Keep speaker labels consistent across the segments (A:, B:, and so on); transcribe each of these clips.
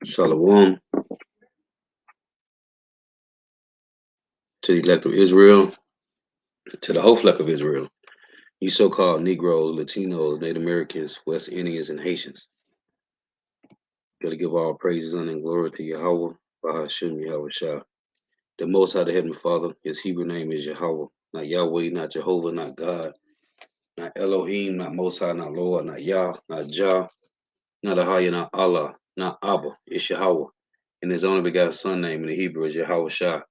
A: Shalom to the elect of Israel, to the whole flock of Israel. You so-called Negroes, Latinos, Native Americans, West Indians, and Haitians. Gotta give all praises and glory to Yahweh, Bahashim Yahweh Shah. The Most High, the Heavenly Father, his Hebrew name is Yahweh, not Yahweh, not Jehovah, not God, not Elohim, not Most High, not Lord, not Yah, not Jah, not Ahaya, not Allah, not Abba. It's Yahweh. And his only begotten son name in the Hebrew is Yahweh Shah.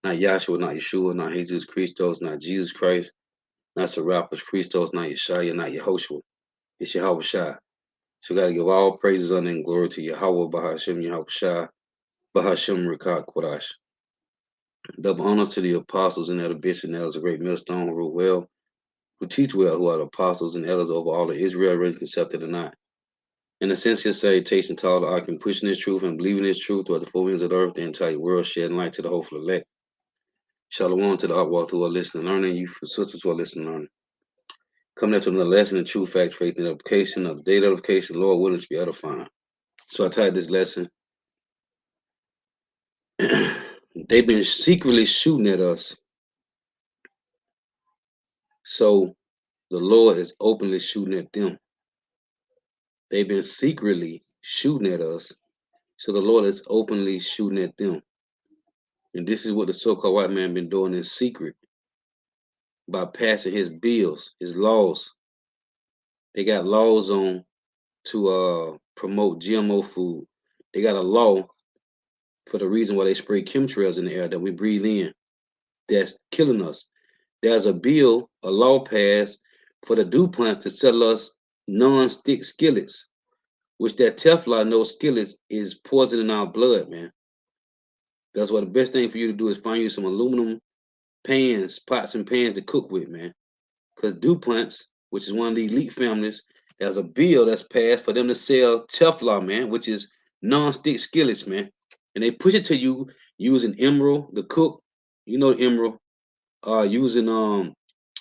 A: Not Yahshua, not Yeshua, not Jesus Christos, not Jesus Christ, not Serapis Christos, not Yeshaya, not Yehoshua. It's Yahweh Shai. So we got to give all praises, honor, and glory to Yahweh, Bahashim, Yahweh Shai, Bahashim, Rikah, Kodash. Double honors to the apostles and elder bishops and elders of great millstone who rule well, who teach well, who are the apostles and elders over all of Israel, ready accepted or not. In a sincere salutation to all the ark and pushing this truth and believing this truth throughout the four winds of the earth, the entire world, shedding light to the hopeful elect. Shalom to the ark who are listening and learning, you sisters who are listening and learning. Coming up to another lesson in true facts, faith, and edification of the data edification, Lord willing to be edifying. So I titled this lesson, they've been secretly shooting at us. So the Lord is openly shooting at them. They've been secretly shooting at us. So the Lord is openly shooting at them. And this is what the so-called white man been doing in secret by passing his bills, his laws. They got laws on to promote GMO food. They got a law for the reason why they spray chemtrails in the air that we breathe in. That's killing us. There's a bill, a law passed for the DuPont to sell us non-stick skillets, which that Teflon those skillets is poisoning our blood, man. That's why the best thing for you to do is find you some aluminum pans, pots and pans to cook with, man. Because DuPont's, which is one of the elite families, there's a bill that's passed for them to sell Teflon, man, which is non-stick skillets, man. And they push it to you using emerald, the cook, you know emerald, using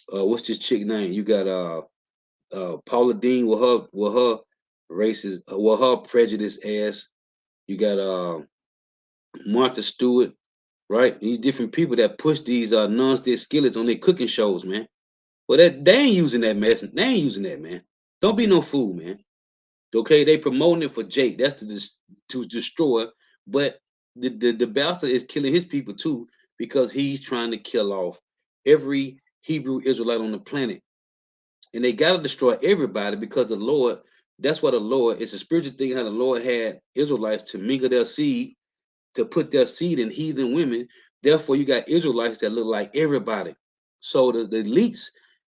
A: what's this chick name? You got Paula Dean with her racist with her prejudice ass. You got Martha Stewart, right? These different people that push these non-stick skillets on their cooking shows, man. Well, that they ain't using that mess. They ain't using that, man. Don't be no fool, man. Okay, they promoting it for Jake. That's to destroy. But the bastard is killing his people too because he's trying to kill off every Hebrew Israelite on the planet. And they got to destroy everybody because the Lord, that's what the Lord, it's a spiritual thing how the Lord had Israelites to mingle their seed, to put their seed in heathen women. Therefore, you got Israelites that look like everybody. So the elites,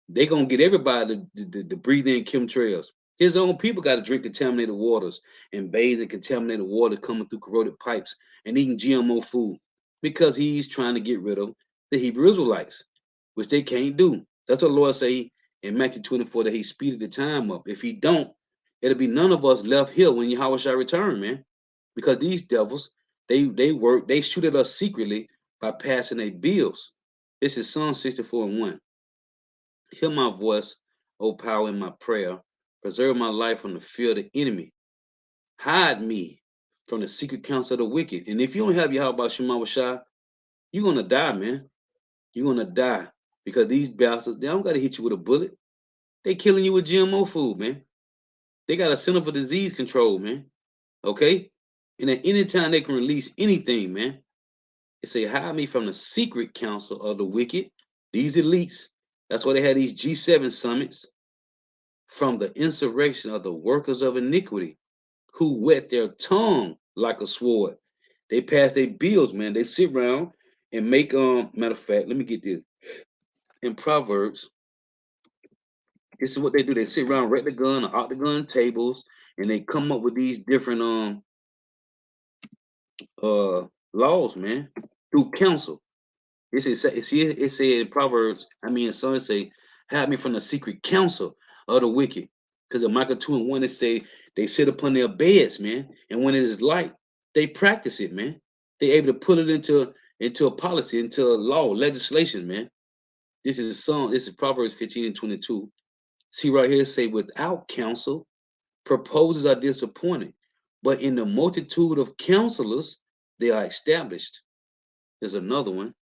A: they going to get everybody to breathe in chemtrails. His own people got to drink contaminated waters and bathe in contaminated water coming through corroded pipes and eating GMO food because he's trying to get rid of the Hebrew Israelites, which they can't do. That's what the Lord say in Matthew 24 that he speeded the time up. If he don't, it'll be none of us left here when Yahweh shall return, man. Because these devils, they shoot at us secretly by passing their bills. This is Psalm 64:1. Hear my voice, O power, in my prayer. Preserve my life from the fear of the enemy. Hide me from the secret counsel of the wicked. And if you don't have Yahweh Shema Washai, you're gonna die, man. You're gonna die. Because these bastards, they don't gotta hit you with a bullet. They killing you with GMO food, man. They got a Center for Disease Control, man. Okay? And at any time they can release anything, man. They say, hide me from the secret counsel of the wicked. These elites. That's why they had these G7 summits. From the insurrection of the workers of iniquity, who wet their tongue like a sword. They pass their bills, man. They sit around and make matter of fact, let me get this. In Proverbs, this is what they do. They sit around rectagon or octagon tables and they come up with these different laws, man, through counsel. It said in Proverbs, some say, hide me from the secret counsel of the wicked. Because in Micah 2:1, it say they sit upon their beds, man. And when it is light, they practice it, man. They able to put it into a policy, into a law, legislation, man. This is Proverbs 15:22. See right here, say, without counsel, proposals are disappointed. But in the multitude of counselors, they are established. There's another one,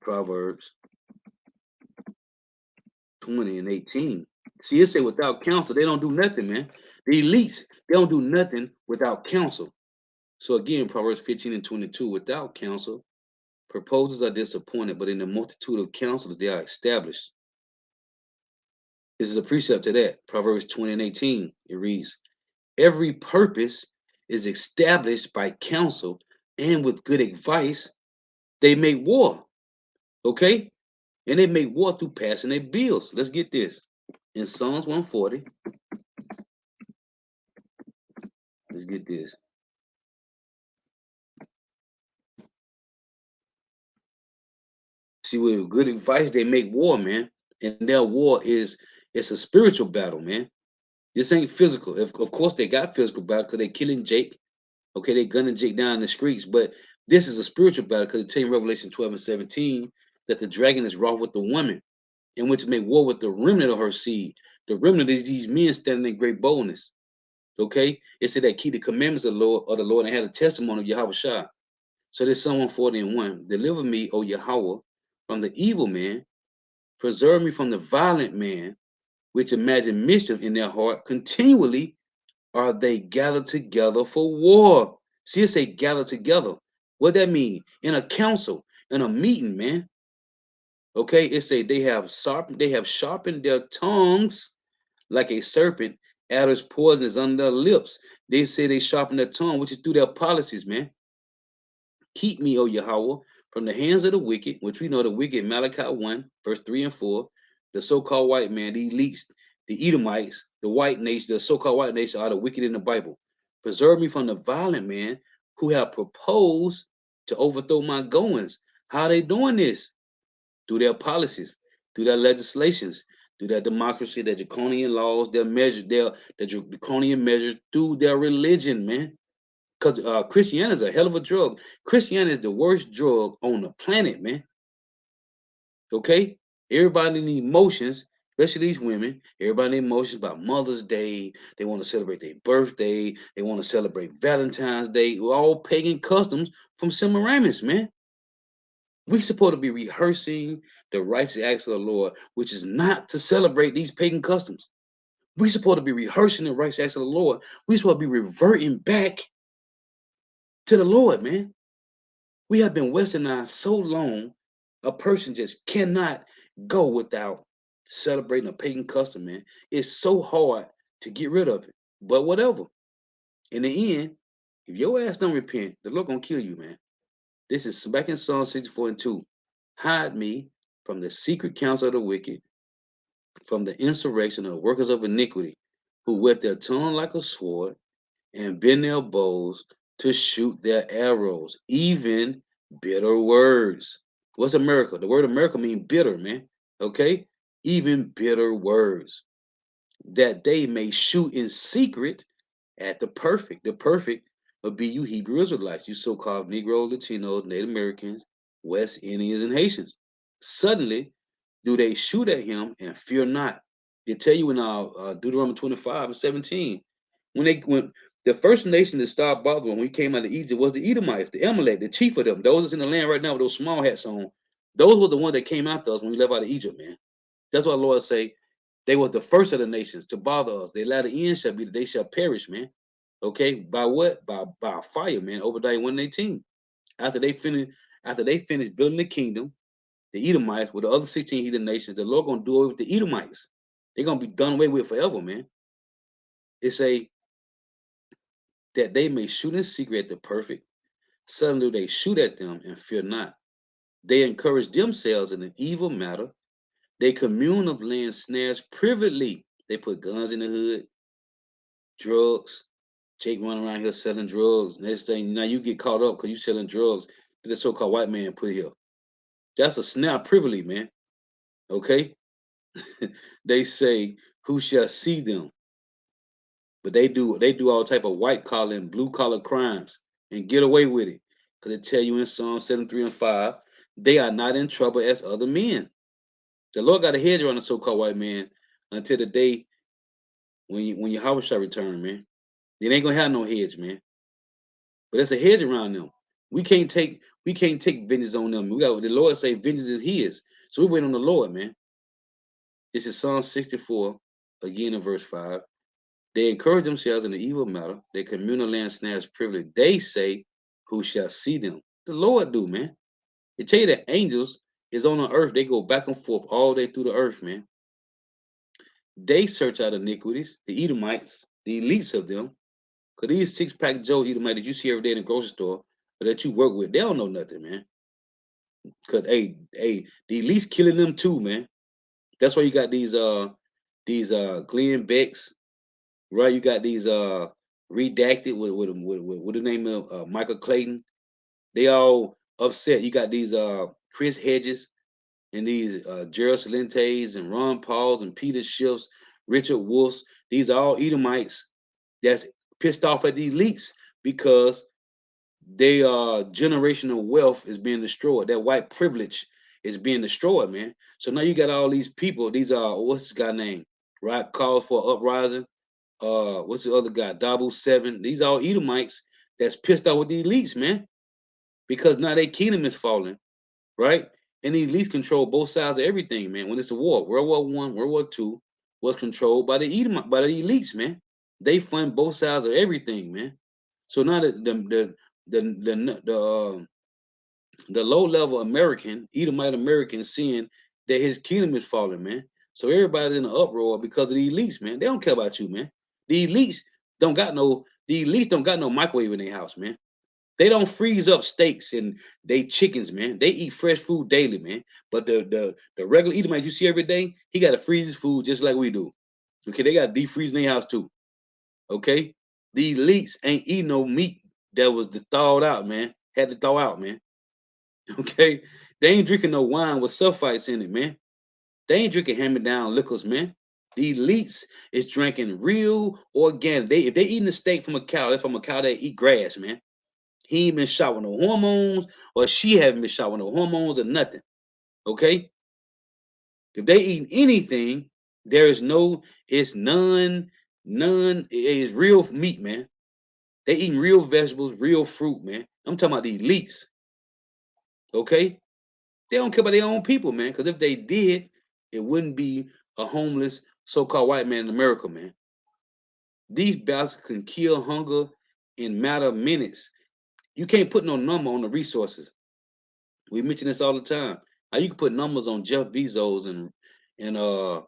A: Proverbs 20 and 18. See, it say without counsel, they don't do nothing, man. The elites, they don't do nothing without counsel. So again, Proverbs 15 and 22, without counsel, proposals are disappointed, but in the multitude of counselors, they are established. This is a precept to that. Proverbs 20 and 18, it reads, every purpose is established by counsel, and with good advice, they make war. Okay? And they make war through passing their bills. Let's get this. In Psalms 140, let's get this. See, with good advice, they make war, man. And their war is it's a spiritual battle, man. This ain't physical. Of course, they got physical battle because they killing Jake. Okay, they gunning Jake down in the streets. But this is a spiritual battle because it tells in Revelation 12 and 17 that the dragon is wroth with the woman, in which make war with the remnant of her seed. The remnant is these men standing in great boldness. Okay, it said that keep the commandments of the Lord and had a testimony of Yahweh Shah. So there's Psalm 140 and 1. Deliver me, O Yahweh, from the evil man, preserve me from the violent man, which imagine mischief in their heart. Continually are they gathered together for war. See, it say gather together. What that mean? In a council, in a meeting, man. Okay, it say they have sharpened their tongues like a serpent. Adder's poison is on their lips. They say they sharpen their tongue, which is through their policies, man. Keep me, O Yahweh, from the hands of the wicked, which we know the wicked, Malachi 1, verse 3 and 4, the so-called white man, the elites, the Edomites, the white nation, the so-called white nation are the wicked in the Bible. Preserve me from the violent man who have proposed to overthrow my goings. How are they doing this? Through their policies, through their legislations, through their democracy, their draconian laws, their draconian measures, through their religion, man. Because Christianity is a hell of a drug. Christianity is the worst drug on the planet, man. Okay? Everybody need emotions, especially these women. Everybody need emotions about Mother's Day. They want to celebrate their birthday. They want to celebrate Valentine's Day. We're all pagan customs from Semiramis, man. We supposed to be rehearsing the righteous acts of the Lord, which is not to celebrate these pagan customs. We supposed to be rehearsing the righteous acts of the Lord. We supposed to be reverting back to the Lord, man. We have been westernized so long, a person just cannot go without celebrating a pagan custom, man. It's so hard to get rid of it. But whatever. In the end, if your ass don't repent, the Lord gonna kill you, man. This is back in Psalm 64 and 2. Hide me from the secret counsel of the wicked, from the insurrection of the workers of iniquity, who whet their tongue like a sword and bend their bows to shoot their arrows, even bitter words. What's America? The word America means bitter, man. Okay? Even bitter words. That they may shoot in secret at the perfect. The perfect would be you Hebrew Israelites, you so-called Negro, Latinos, Native Americans, West Indians, and Haitians. Suddenly, do they shoot at him and fear not? They tell you in Deuteronomy 25 and 17, when the first nation that started bothering when we came out of Egypt was the Edomites, the Amalek, the chief of them. Those that's in the land right now with those small hats on. Those were the ones that came after us when we left out of Egypt, man. That's what the Lord say. They was the first of the nations to bother us. They latter end shall be that they shall perish, man. Okay, by what? By fire, man. Obadiah 1:18. After they finish, after they finish building the kingdom, the Edomites with the other 16 heathen nations, the Lord gonna do away with the Edomites. They're gonna be done away with forever, man. It say that they may shoot in secret at the perfect. Suddenly they shoot at them and fear not. They encourage themselves in an evil matter. They commune of land snares privately. They put guns in the hood, drugs. Jake running around here selling drugs. Next thing now you get caught up because you selling drugs that the so-called white man put here. That's a snare privilege, man. Okay? They say, who shall see them? But they do all type of white collar and blue collar crimes and get away with it. Because they tell you in Psalm 73 and 5, they are not in trouble as other men. The Lord got a hedge around the so-called white man until the day when Yahweh shall return, man. They ain't gonna have no hedge, man. But there's a hedge around them. We can't take vengeance on them. We got the Lord say vengeance is his. So we wait on the Lord, man. This is Psalm 64, again in verse 5. They encourage themselves in the evil matter. They communal land snares privilege. They say, who shall see them? The Lord do, man. They tell you that angels is on the earth. They go back and forth all day through the earth, man. They search out iniquities, the Edomites, the elites of them. Because these six-pack Joe Edomite that you see every day in the grocery store or that you work with, they don't know nothing, man. Because, hey, the elites killing them too, man. That's why you got these Glenn Becks, right? You got these redacted with the name of Michael Clayton. They all upset. You got these Chris Hedges and these Gerald Celentes and Ron Pauls and Peter Schiffs, Richard Wolfs. These are all Edomites that's pissed off at the elites because they generational wealth is being destroyed. That white privilege is being destroyed, man. So now you got all these people. These are what's this guy name? Right? Calls for uprising. What's the other guy? Dabu 7. These are all Edomites that's pissed off with the elites, man. Because now their kingdom is falling, right? And the elites control both sides of everything, man. When it's a war, World War I, World War II was controlled by the elites, man. They fund both sides of everything, man. So now the low level American, Edomite American, seeing that his kingdom is falling, man. So everybody's in an uproar because of the elites, man. They don't care about you, man. The elites don't got no microwave in their house, man. They don't freeze up steaks and they chickens, man. They eat fresh food daily, man. But the regular Edomite you see every day, he got to freeze his food just like we do. Okay, they got to deep freeze in their house too. Okay, the elites ain't eating no meat that was thawed out, man. Had to thaw out, man. Okay, they ain't drinking no wine with sulfites in it, man. They ain't drinking hand-me-down liquors, man. The elites is drinking real organic. If they eating a steak from a cow, they're from a cow that eat grass, man. He ain't been shot with no hormones, or she haven't been shot with no hormones or nothing. Okay? If they eating anything, there is no, it's none, it is real meat, man. They eating real vegetables, real fruit, man. I'm talking about the elites. Okay? They don't care about their own people, man. Because if they did, it wouldn't be a homeless so-called white man in America, man. These bastards can kill hunger in matter of minutes. You can't put no number on the resources. We mention this all the time. How you can put numbers on Jeff Bezos and uh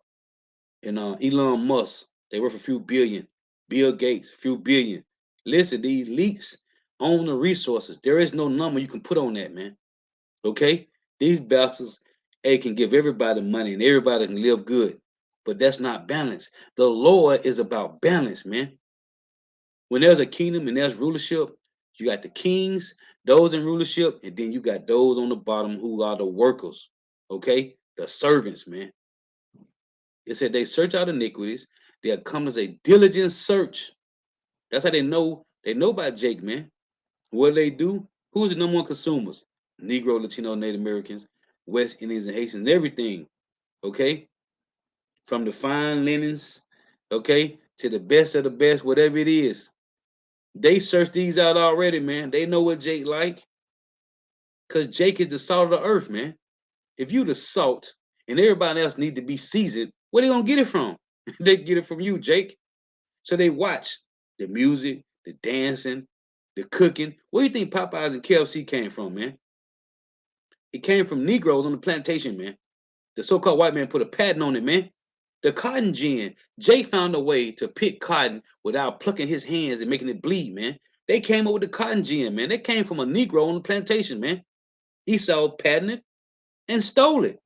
A: and Elon Musk. They worth a few billion. Bill Gates, a few billion. Listen, the elites own the resources. There is no number you can put on that, man. Okay? These bastards, they can give everybody money and everybody can live good. But that's not balance. The Lord is about balance, man. When there's a kingdom and there's rulership, you got the kings, those in rulership, and then you got those on the bottom who are the workers, okay? The servants, man. It said they search out iniquities. They accomplish a diligent search. That's how they know about Jake, man. What do they do? Who's the number one consumers? Negro, Latino, Native Americans, West Indians, and Haitians, everything, okay? From the fine linens, okay, to the best of the best, whatever it is. They searched these out already, man. They know what Jake like. Because Jake is the salt of the earth, man. If you the salt and everybody else need to be seasoned, where they gonna get it from? They get it from you, Jake. So they watch the music, the dancing, the cooking. Where do you think Popeyes and KFC came from, man? It came from Negroes on the plantation, man. The so-called white man put a patent on it, man. The cotton gin. Jake found a way to pick cotton without plucking his hands and making it bleed, man. They came up with the cotton gin, man. They came from a Negro on the plantation, man. Esau patented and stole it.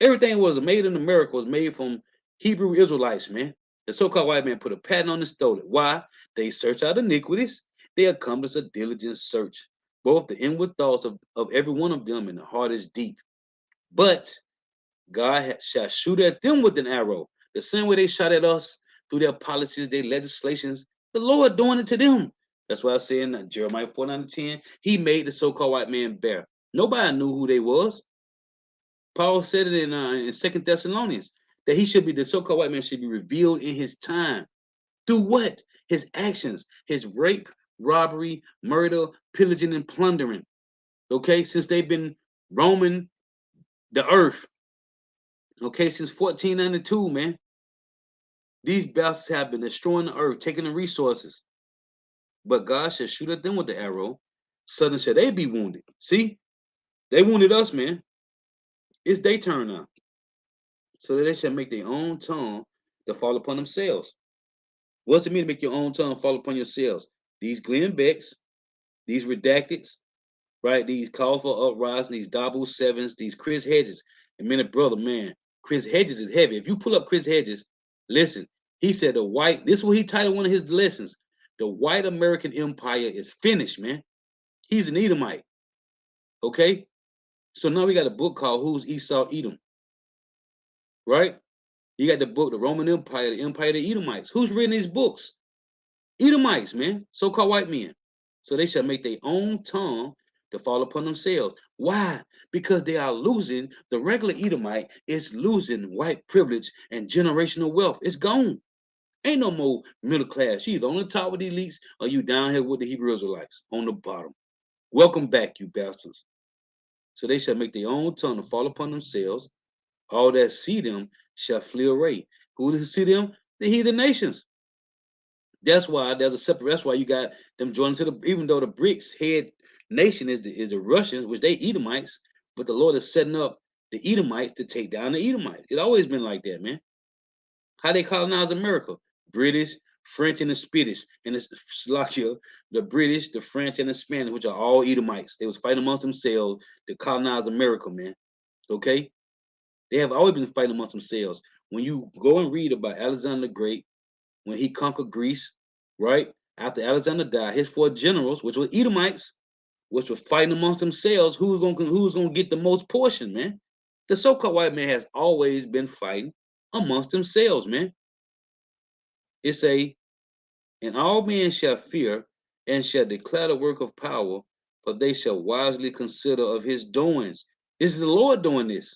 A: Everything was made in America was made from Hebrew Israelites, man. The so-called white man put a patent on and stole it. Why? They search out iniquities. They accomplish a diligent search. Both the inward thoughts of every one of them and the heart is deep. But God shall shoot at them with an arrow. The same way they shot at us through their policies, their legislations, the Lord doing it to them. That's why I say in Jeremiah 4:9-10, he made the so-called white man bear. Nobody knew who they was. Paul said it in 2 Thessalonians that he should be, the so-called white man should be revealed in his time. Through what? his actions, his rape, robbery, murder, pillaging, and plundering. Okay, since they've been roaming the earth. Okay, since 1492, man, these bastards have been destroying the earth, taking the resources. But God shall shoot at them with the arrow. Suddenly shall they be wounded. See, they wounded us, man. It's their turn now. So that they shall make their own tongue to fall upon themselves. What's it mean to make your own tongue fall upon yourselves? These Glenn Becks, these redacteds, right? These call for uprising, these double sevens, these Chris Hedges. And man, brother, man, Chris Hedges is heavy. If you pull up Chris Hedges, listen, he said the white, this is what he titled one of his lessons. The white American empire is finished, man. He's an Edomite. Okay? So now we got a book called Who's Esau Edom? Right? You got the book, The Roman Empire, the Empire of the Edomites. Who's reading these books? Edomites, man. So-called white men. So they shall make their own tongue to fall upon themselves. Why? Because they are losing, the regular Edomite is losing white privilege and generational wealth. It's gone. Ain't no more middle class. You either on the top with the elites or you down here with the Hebrew Israelites on the bottom. Welcome back, you bastards. So they shall make their own tongue to fall upon themselves. All that see them shall flee away. Who does see them? The heathen nations. That's why there's a separate. That's why you got them joining to the. Even though the BRICS head nation is the Russians, which they Edomites, but the Lord is setting up the Edomites to take down the Edomites. It's always been like that, man. How they colonize America? British, French, and the Spanish. And it's Slovakia, the British, the French, and the Spanish, which are all Edomites. They was fighting amongst themselves to colonize America, man. Okay? They have always been fighting amongst themselves. When you go and read about Alexander the Great, when he conquered Greece, right? After Alexander died, his four generals, which were Edomites, which were fighting amongst themselves, who's gonna get the most portion, man? The so-called white man has always been fighting amongst themselves, man. It's and all men shall fear and shall declare the work of power, for they shall wisely consider of his doings. This is the Lord doing this.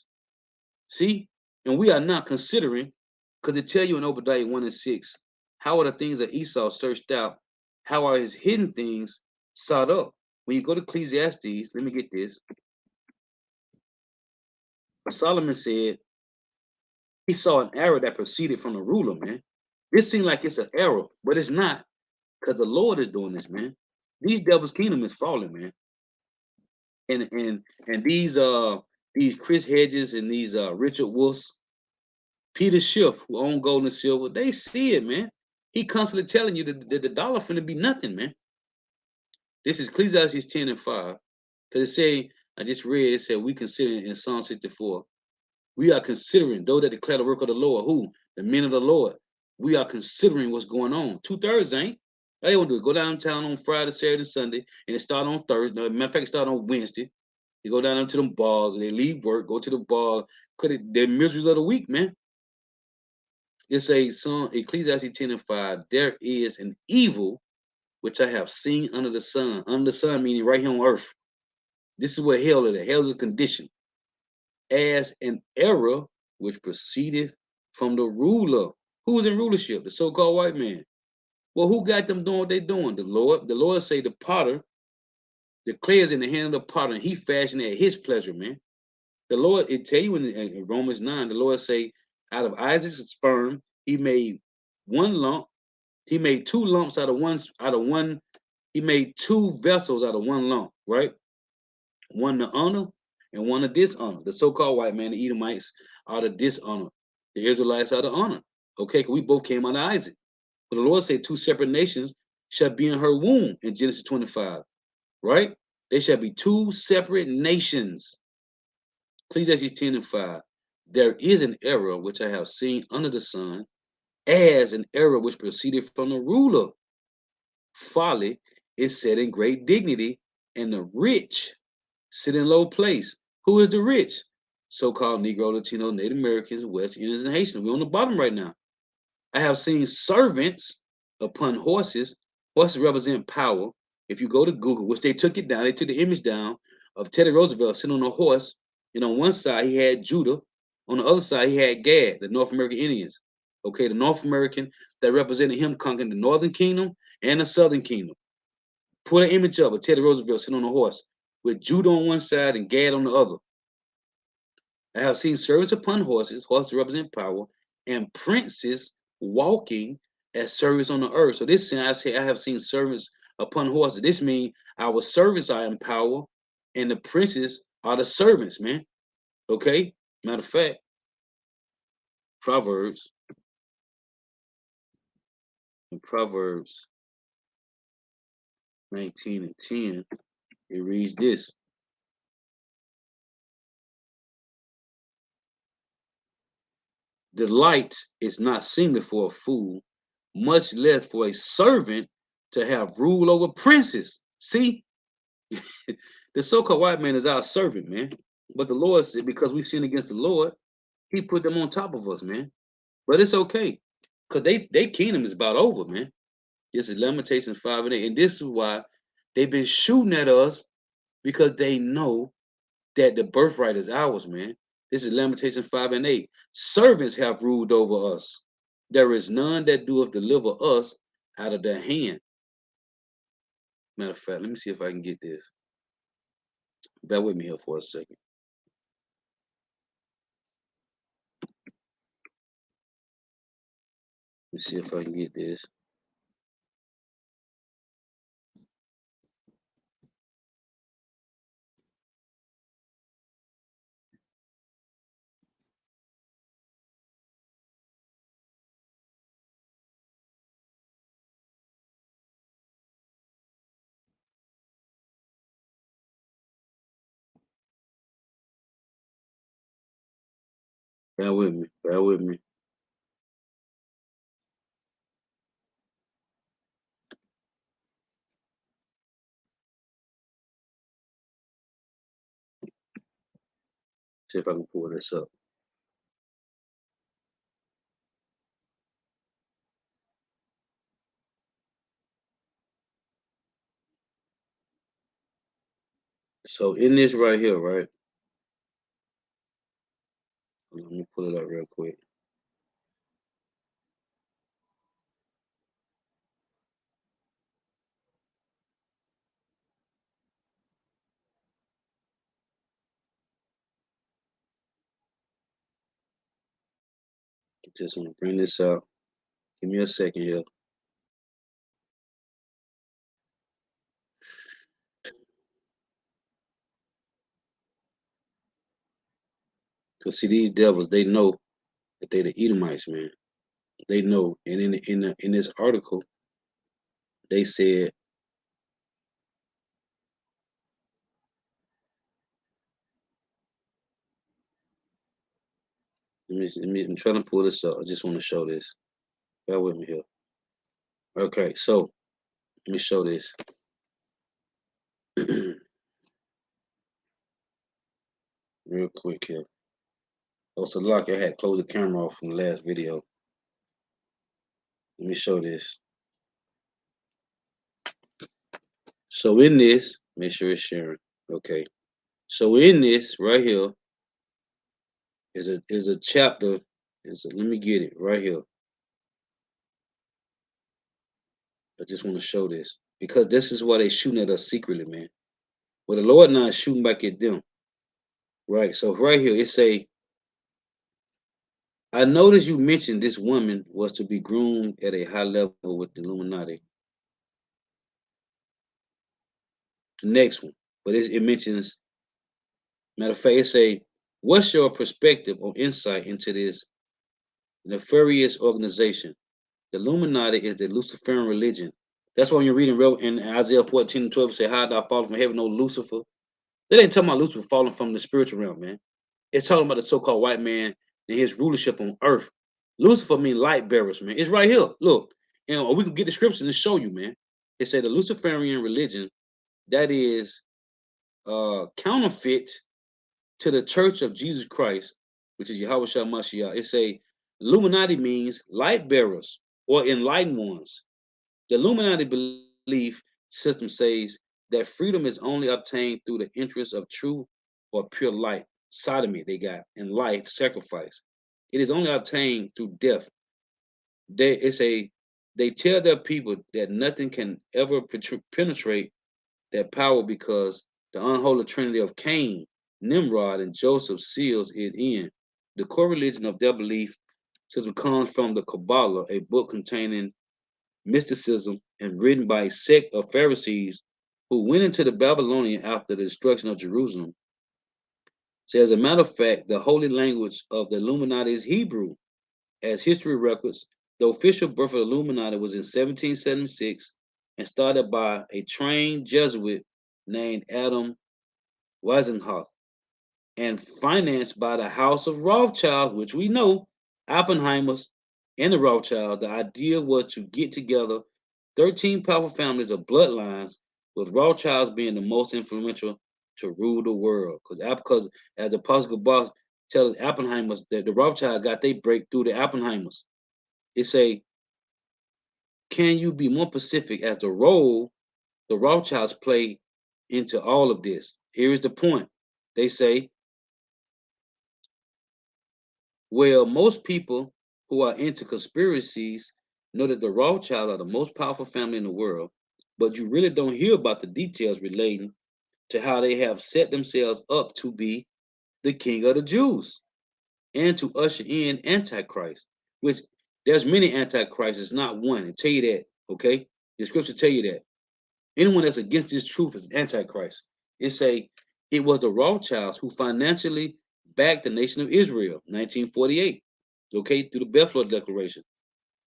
A: See? And we are not considering, because it tell you in Obadiah 1 and 6, how are the things that Esau searched out? How are his hidden things sought up? When you go to Ecclesiastes, let me get this. Solomon said he saw an arrow that proceeded from the ruler, man. This seems like it's an arrow, but it's not, because the Lord is doing this, man. These devil's kingdom is falling, man. And these Chris Hedges and these Richard Wolfs, Peter Schiff, who own gold and silver, they see it, man. He constantly telling you that the dollar finna be nothing, man. This is Ecclesiastes 10 and 5. Because it say, I just read, it said, we consider in Psalm 64. We are considering those that declare the work of the Lord. Who? The men of the Lord. We are considering what's going on. 2/3 ain't. All they want to do is go downtown on Friday, Saturday, Sunday, and it start on Thursday. No, matter of fact, it start on Wednesday. You go down to them bars, and they leave work, go to the bar. They're miseries of the week, man. It's a song, Ecclesiastes 10 and 5. There is an evil which I have seen under the sun. Under the sun meaning right here on earth. This is what hell is. Hell is a condition. As an error which proceeded from the ruler. Who is in rulership? The so-called white man. Well, who got them doing what they doing? The Lord. The Lord say the potter, the clay is in the hand of the potter, and he fashioned it at his pleasure, man. The Lord, it tell you in Romans 9, the Lord say, out of Isaac's sperm, he made one lump. He made two lumps out of one. He made two vessels out of one lump, right? One to honor and one to dishonor. The so-called white man, the Edomites, are the dishonor. The Israelites are the honor. Okay, because we both came out of Isaac. But the Lord said two separate nations shall be in her womb in Genesis 25, right? They shall be two separate nations. Ecclesiastes 10 and 5. There is an error which I have seen under the sun, as an error which proceeded from the ruler. Folly is set in great dignity, and the rich sit in low place. Who is the rich? So-called Negro, Latino, Native Americans, West Indians, and Haitians. We're on the bottom right now. I have seen servants upon horses. Horses represent power. If you go to Google, which they took it down, they took the image down of Teddy Roosevelt sitting on a horse. And on one side, he had Judah. On the other side, he had Gad, the North American Indians. Okay, the North American that represented him conquering the Northern Kingdom and the Southern Kingdom. Put an image up of Teddy Roosevelt sitting on a horse with Judah on one side and Gad on the other. I have seen servants upon horses, horses represent power, and princes walking as servants on the earth. So this I say I have seen servants upon horses. This means our servants are in power, and the princes are the servants, man. Okay? Matter of fact, Proverbs, in Proverbs 19 and 10, it reads this. Delight is not seemly for a fool, much less for a servant to have rule over princes. See, the so-called white man is our servant, man. But the Lord said, because we sinned against the Lord, He put them on top of us, man. But it's okay, cause they kingdom is about over, man. This is Lamentations 5 and 8, and this is why they've been shooting at us because they know that the birthright is ours, man. This is Lamentations 5 and 8. Servants have ruled over us. There is none that doeth deliver us out of their hand. Matter of fact, let me see if I can get this. Bear with me here for a second. Let me see if I can get this. Bear with me. Bear with me. See if I can pull this up. So in this right here, right? Let me pull it up real quick. Just want to bring this out. Give me a second here. Cause see these devils, they know that they the Edomites, man. They know. And in this article, they said, I'm trying to pull this up. I just want to show this. Bear with me here. Okay, so let me show this. Real quick here. Oh, so look, I had closed the camera off from the last video. Let me show this. So in this, make sure it's sharing. Okay. So in this right here is a chapter. Let me get it right here. I just want to show this because this is why they shooting at us secretly, man. Well, the Lord now is shooting back at them. Right. So right here it say, I noticed you mentioned this woman was to be groomed at a high level with the Illuminati. Next one. But it mentions, matter of fact, it say, what's your perspective or insight into this nefarious organization? The Illuminati is the Luciferian religion. That's why when you're reading in Isaiah 14 and 12, it say, how thou fallen from heaven, no Lucifer. They ain't talking about Lucifer falling from the spiritual realm, man. It's talking about the so-called white man and his rulership on earth. Lucifer mean light bearers, man. It's right here. Look, and we can get the scriptures and show you, man. It said the Luciferian religion that is counterfeit to the Church of Jesus Christ, which is Yahweh Shah Mashiach. It say Illuminati means light bearers or enlightened ones. The Illuminati belief system says that freedom is only obtained through the interest of true or pure light, sodomy they got, and life sacrifice. It is only obtained through death. They tell their people that nothing can ever penetrate that power because the unholy trinity of Cain, Nimrod, and Joseph seals it in. The core religion of their belief system comes from the Kabbalah, a book containing mysticism and written by a sect of Pharisees who went into the Babylonian after the destruction of Jerusalem. So, as a matter of fact, the holy language of the Illuminati is Hebrew. As history records, the official birth of the Illuminati was in 1776 and started by a trained Jesuit named Adam Weisenhoff and financed by the House of Rothschild, which we know, Oppenheimers and the Rothschild. The idea was to get together 13 powerful families of bloodlines, with Rothschilds being the most influential to rule the world. Because as the Apostle Boss tells Oppenheimers that the Rothschild got they break through the Oppenheimers. It say, can you be more specific as the role the Rothschilds play into all of this? Here is the point. They say, well, most people who are into conspiracies know that the Rothschilds are the most powerful family in the world, but you really don't hear about the details relating to how they have set themselves up to be the king of the Jews and to usher in Antichrist, which there's many Antichrists, it's not one. I tell you that, okay? The scriptures tell you that. Anyone that's against this truth is Antichrist. It say it was the Rothschilds who financially backed the nation of Israel, 1948, okay, through the Balfour Declaration.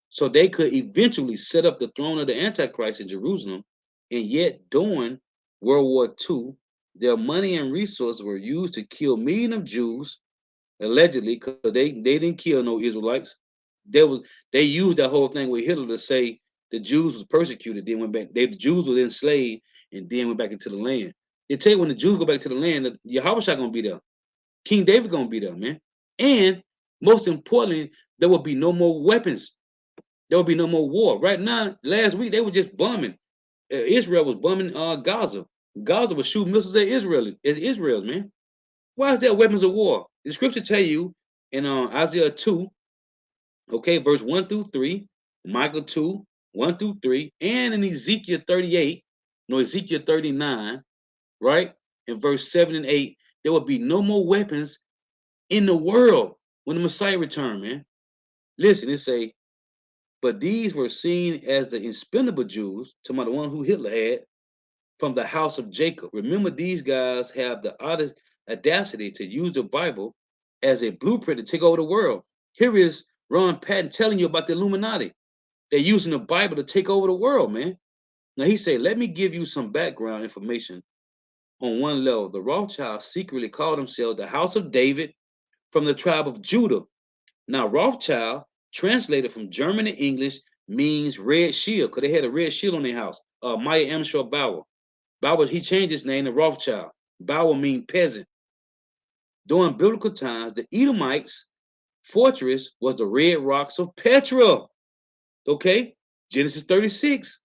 A: So they could eventually set up the throne of the Antichrist in Jerusalem, and yet during World War II, their money and resources were used to kill millions of Jews, allegedly, because they didn't kill no Israelites. They used that whole thing with Hitler to say the Jews was persecuted, then went back. The Jews were enslaved and then went back into the land. They tell you when the Jews go back to the land, that Yahweh gonna be there. King David gonna be there, man. And most importantly, there will be no more weapons. There will be no more war. Right now, last week they were just bombing. Israel was bombing Gaza. Gaza was shooting missiles at Israel, man. Why is there weapons of war? The scripture tell you in Isaiah 2, okay, verse 1 through 3, Micah 2, 1 through 3, and in Ezekiel 38, no, Ezekiel 39, right? In verse 7 and 8, there will be no more weapons in the world when the Messiah return, man. Listen, it say, but these were seen as the expendable Jews, talking about the one who Hitler had, from the house of Jacob. Remember, these guys have the audacity to use the Bible as a blueprint to take over the world. Here is Ron Patton telling you about the Illuminati. They're using the Bible to take over the world, man. Now he said, let me give you some background information. On one level, the Rothschilds secretly called themselves the House of David from the tribe of Judah. Now, Rothschild, translated from German to English, means red shield, because they had a red shield on their house. Maya Amschel Bauer. Bauer, he changed his name to Rothschild. Bauer means peasant. During biblical times, the Edomites' fortress was the red rocks of Petra. Okay? Genesis 36.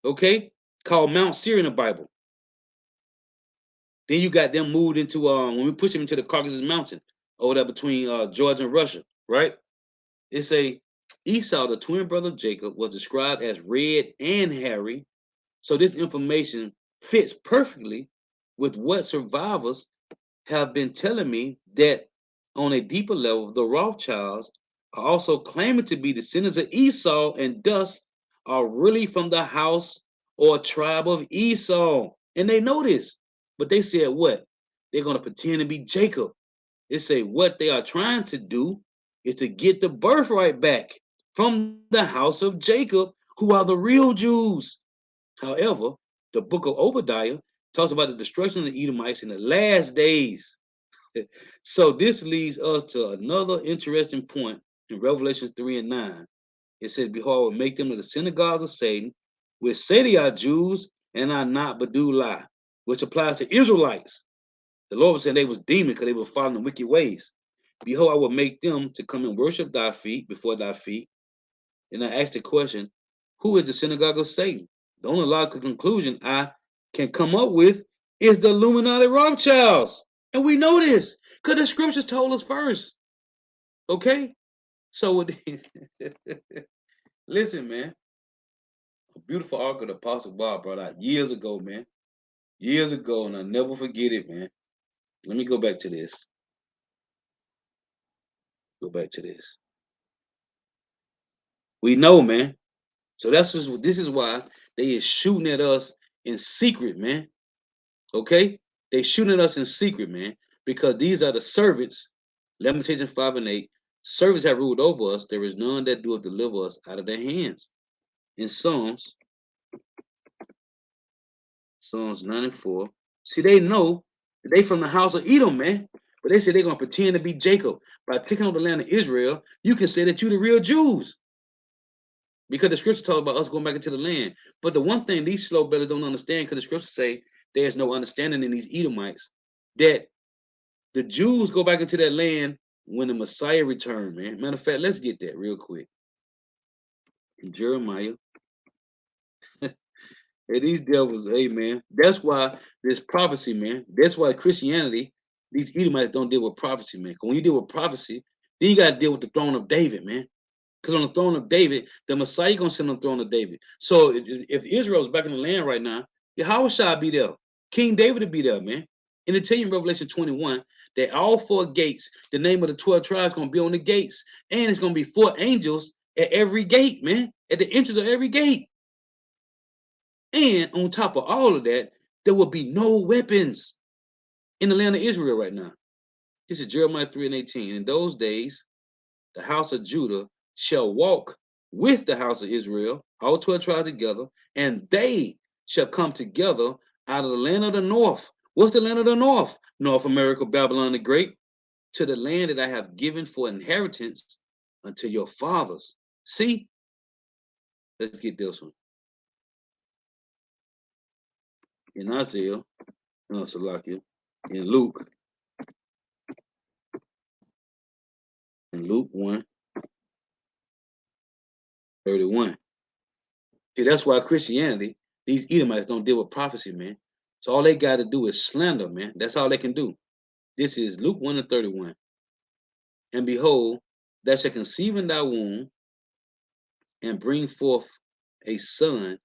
A: Okay? Called Mount Seir in the Bible. Then you got them moved into when we push them into the Caucasus Mountain over there between Georgia and Russia, right? It's a Esau, the twin brother of Jacob, was described as red and hairy. So this information fits perfectly with what survivors have been telling me, that on a deeper level, the Rothschilds are also claiming to be descendants of Esau and thus are really from the house or tribe of Esau. And they know this. But they said what? They're going to pretend to be Jacob. They say what they are trying to do is to get the birthright back from the house of Jacob, who are the real Jews. However, the book of Obadiah talks about the destruction of the Edomites in the last days. So this leads us to another interesting point in Revelation 3 and 9. It says, behold, I will make them to the synagogues of Satan, which say they are Jews and are not, but do lie, which applies to Israelites. The Lord was saying they was demons because they were following the wicked ways. Behold, I will make them to come and worship thy feet before thy feet. And I asked the question, who is the synagogue of Satan? The only logical conclusion I can come up with is the Illuminati Rothschilds. And we know this because the scriptures told us first. Okay? So with listen, man, a beautiful article the Apostle Bob brought out years ago, man. Years ago, and I'll never forget it, man. Let me go back to this. Go back to this. We know, man. So that's just this is why they is shooting at us in secret, man. Okay? They shooting at us in secret, man, because these are the servants. Lamentations 5 and 8. Servants have ruled over us. There is none that doeth deliver us out of their hands. In Psalms 94. See, they know that they from the house of Edom, man. But they say they're gonna pretend to be Jacob. By taking over the land of Israel, you can say that you the real Jews. Because the scripture talks about us going back into the land. But the one thing these slow bellies don't understand, because the scriptures say there's no understanding in these Edomites, that the Jews go back into that land when the Messiah returned, man. Matter of fact, let's get that real quick. In Jeremiah. Hey, these devils, hey man. That's why this prophecy, man. That's why Christianity, these Edomites don't deal with prophecy, man. 'Cause when you deal with prophecy, then you got to deal with the throne of David, man. Because on the throne of David, the Messiah gonna sit on the throne of David. So if Israel's back in the land right now, Yahweh shall be there. King David will be there, man. And it tell you in Revelation 21 that all four gates, the name of the 12 tribes gonna be on the gates. And it's gonna be four angels at every gate, man. At the entrance of every gate. And on top of all of that, there will be no weapons in the land of Israel right now. This is Jeremiah 3 and 18. In those days, the house of Judah shall walk with the house of Israel, all 12 tribes together, and they shall come together out of the land of the north. What's the land of the north? North America, Babylon the Great, to the land that I have given for inheritance unto your fathers. See, let's get this one. In Isaiah, no, Salakia, in Luke 1, 31. See, that's why Christianity, these Edomites don't deal with prophecy, man. So all they got to do is slander, man. That's all they can do. This is Luke 1 and 31. And behold, thou shalt conceive in thy womb and bring forth a son,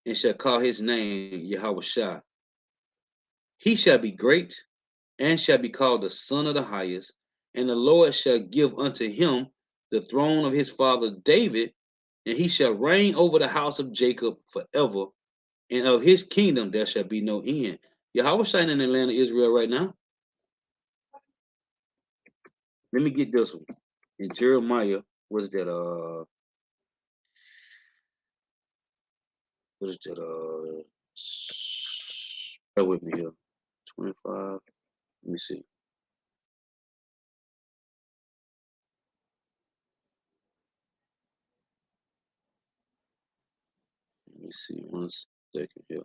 A: and shall call his name Yahweh Shah. He shall be great, and shall be called the Son of the Highest, and the Lord shall give unto him the throne of his father David, and he shall reign over the house of Jacob forever, and of his kingdom there shall be no end. Yahweh shining in the land of Israel right now. Let me get this one. In Jeremiah, what is that? What is that? Bear with me here. 25. Let me see. Let me see. 1 second here.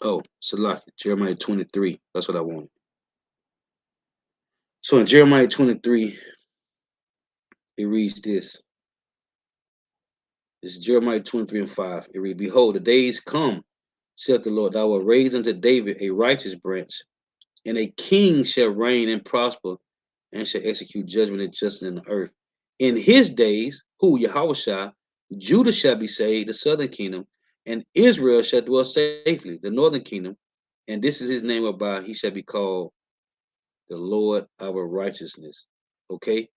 A: Oh, Salaki, Jeremiah 23. That's what I wanted. So in Jeremiah 23, it reads this. This is Jeremiah 23 and 5. It reads, behold, the days come, saith the Lord, thou wilt raise unto David a righteous branch, and a king shall reign and prosper, and shall execute judgment and justice in the earth. In his days, who Yahweh, Judah shall be saved, the southern kingdom, and Israel shall dwell safely, the northern kingdom. And this is his name whereby he shall be called the Lord our righteousness. Okay?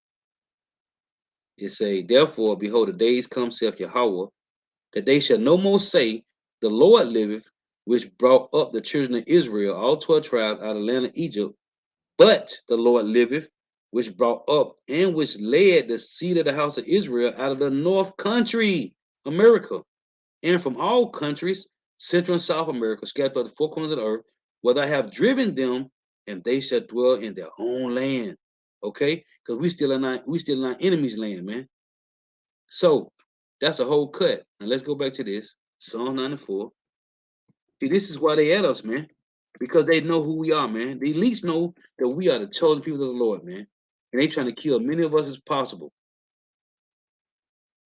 A: It say, therefore, behold, the days come, saith Yahweh, that they shall no more say, the Lord liveth, which brought up the children of Israel, all 12 tribes, out of the land of Egypt. But the Lord liveth, which brought up and which led the seed of the house of Israel out of the north country, America, and from all countries, Central and South America, scattered throughout the four corners of the earth, where I have driven them, and they shall dwell in their own land. Okay, because we still in our enemy's land, man. So that's a whole cut. And let's go back to this Psalm 94. See, this is why they at us, man. Because they know who we are, man. The elites know that we are the chosen people of the Lord, man. And they trying to kill many of us as possible.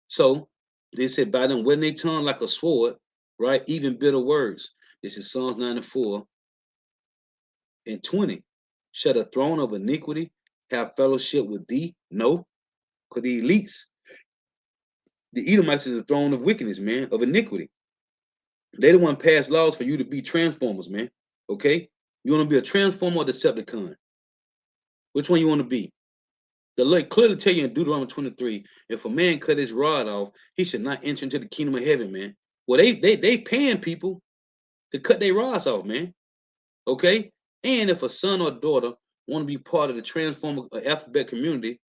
A: So they said, by them when they tongue like a sword, right? Even bitter words. This is Psalms 94. And 20, shall the throne of iniquity have fellowship with thee? No, because the elites, the Edomites is the throne of wickedness, man, of iniquity. They the one pass laws for you to be transformers, man. Okay? You want to be a transformer or Decepticon? Which one you want to be? The Lord clearly tell you in Deuteronomy 23, if a man cut his rod off, he should not enter into the kingdom of heaven, man. Well, they paying people to cut their rods off, man. Okay? And if a son or daughter want to be part of the transformer alphabet community,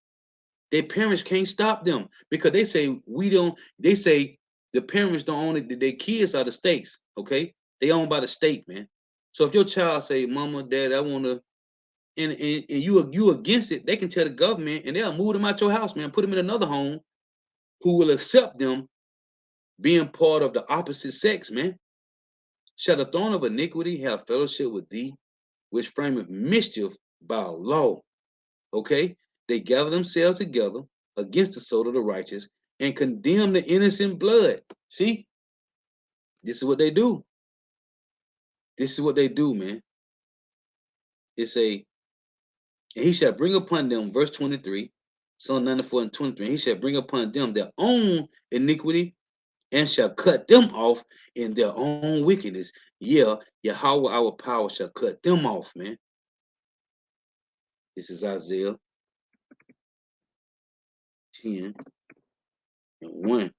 A: their parents can't stop them because they say we don't. They say the parents don't own it. Their kids are the states. Okay, they owned by the state, man. So if your child say, "Mama, Dad, I want to," and you against it, they can tell the government and they'll move them out your house, man. Put them in another home who will accept them being part of the opposite sex, man. Shall the throne of iniquity have fellowship with thee, which frameth mischief by law? Okay, they gather themselves together against the soul of the righteous and condemn the innocent blood. See, this is what they do. This is what they do, man. It's a, and he shall bring upon them, verse 23, Psalm 94 and 23, he shall bring upon them their own iniquity and shall cut them off in their own wickedness. Yeah, Yahweh our power shall cut them off, man. This is Isaiah 10 and 1.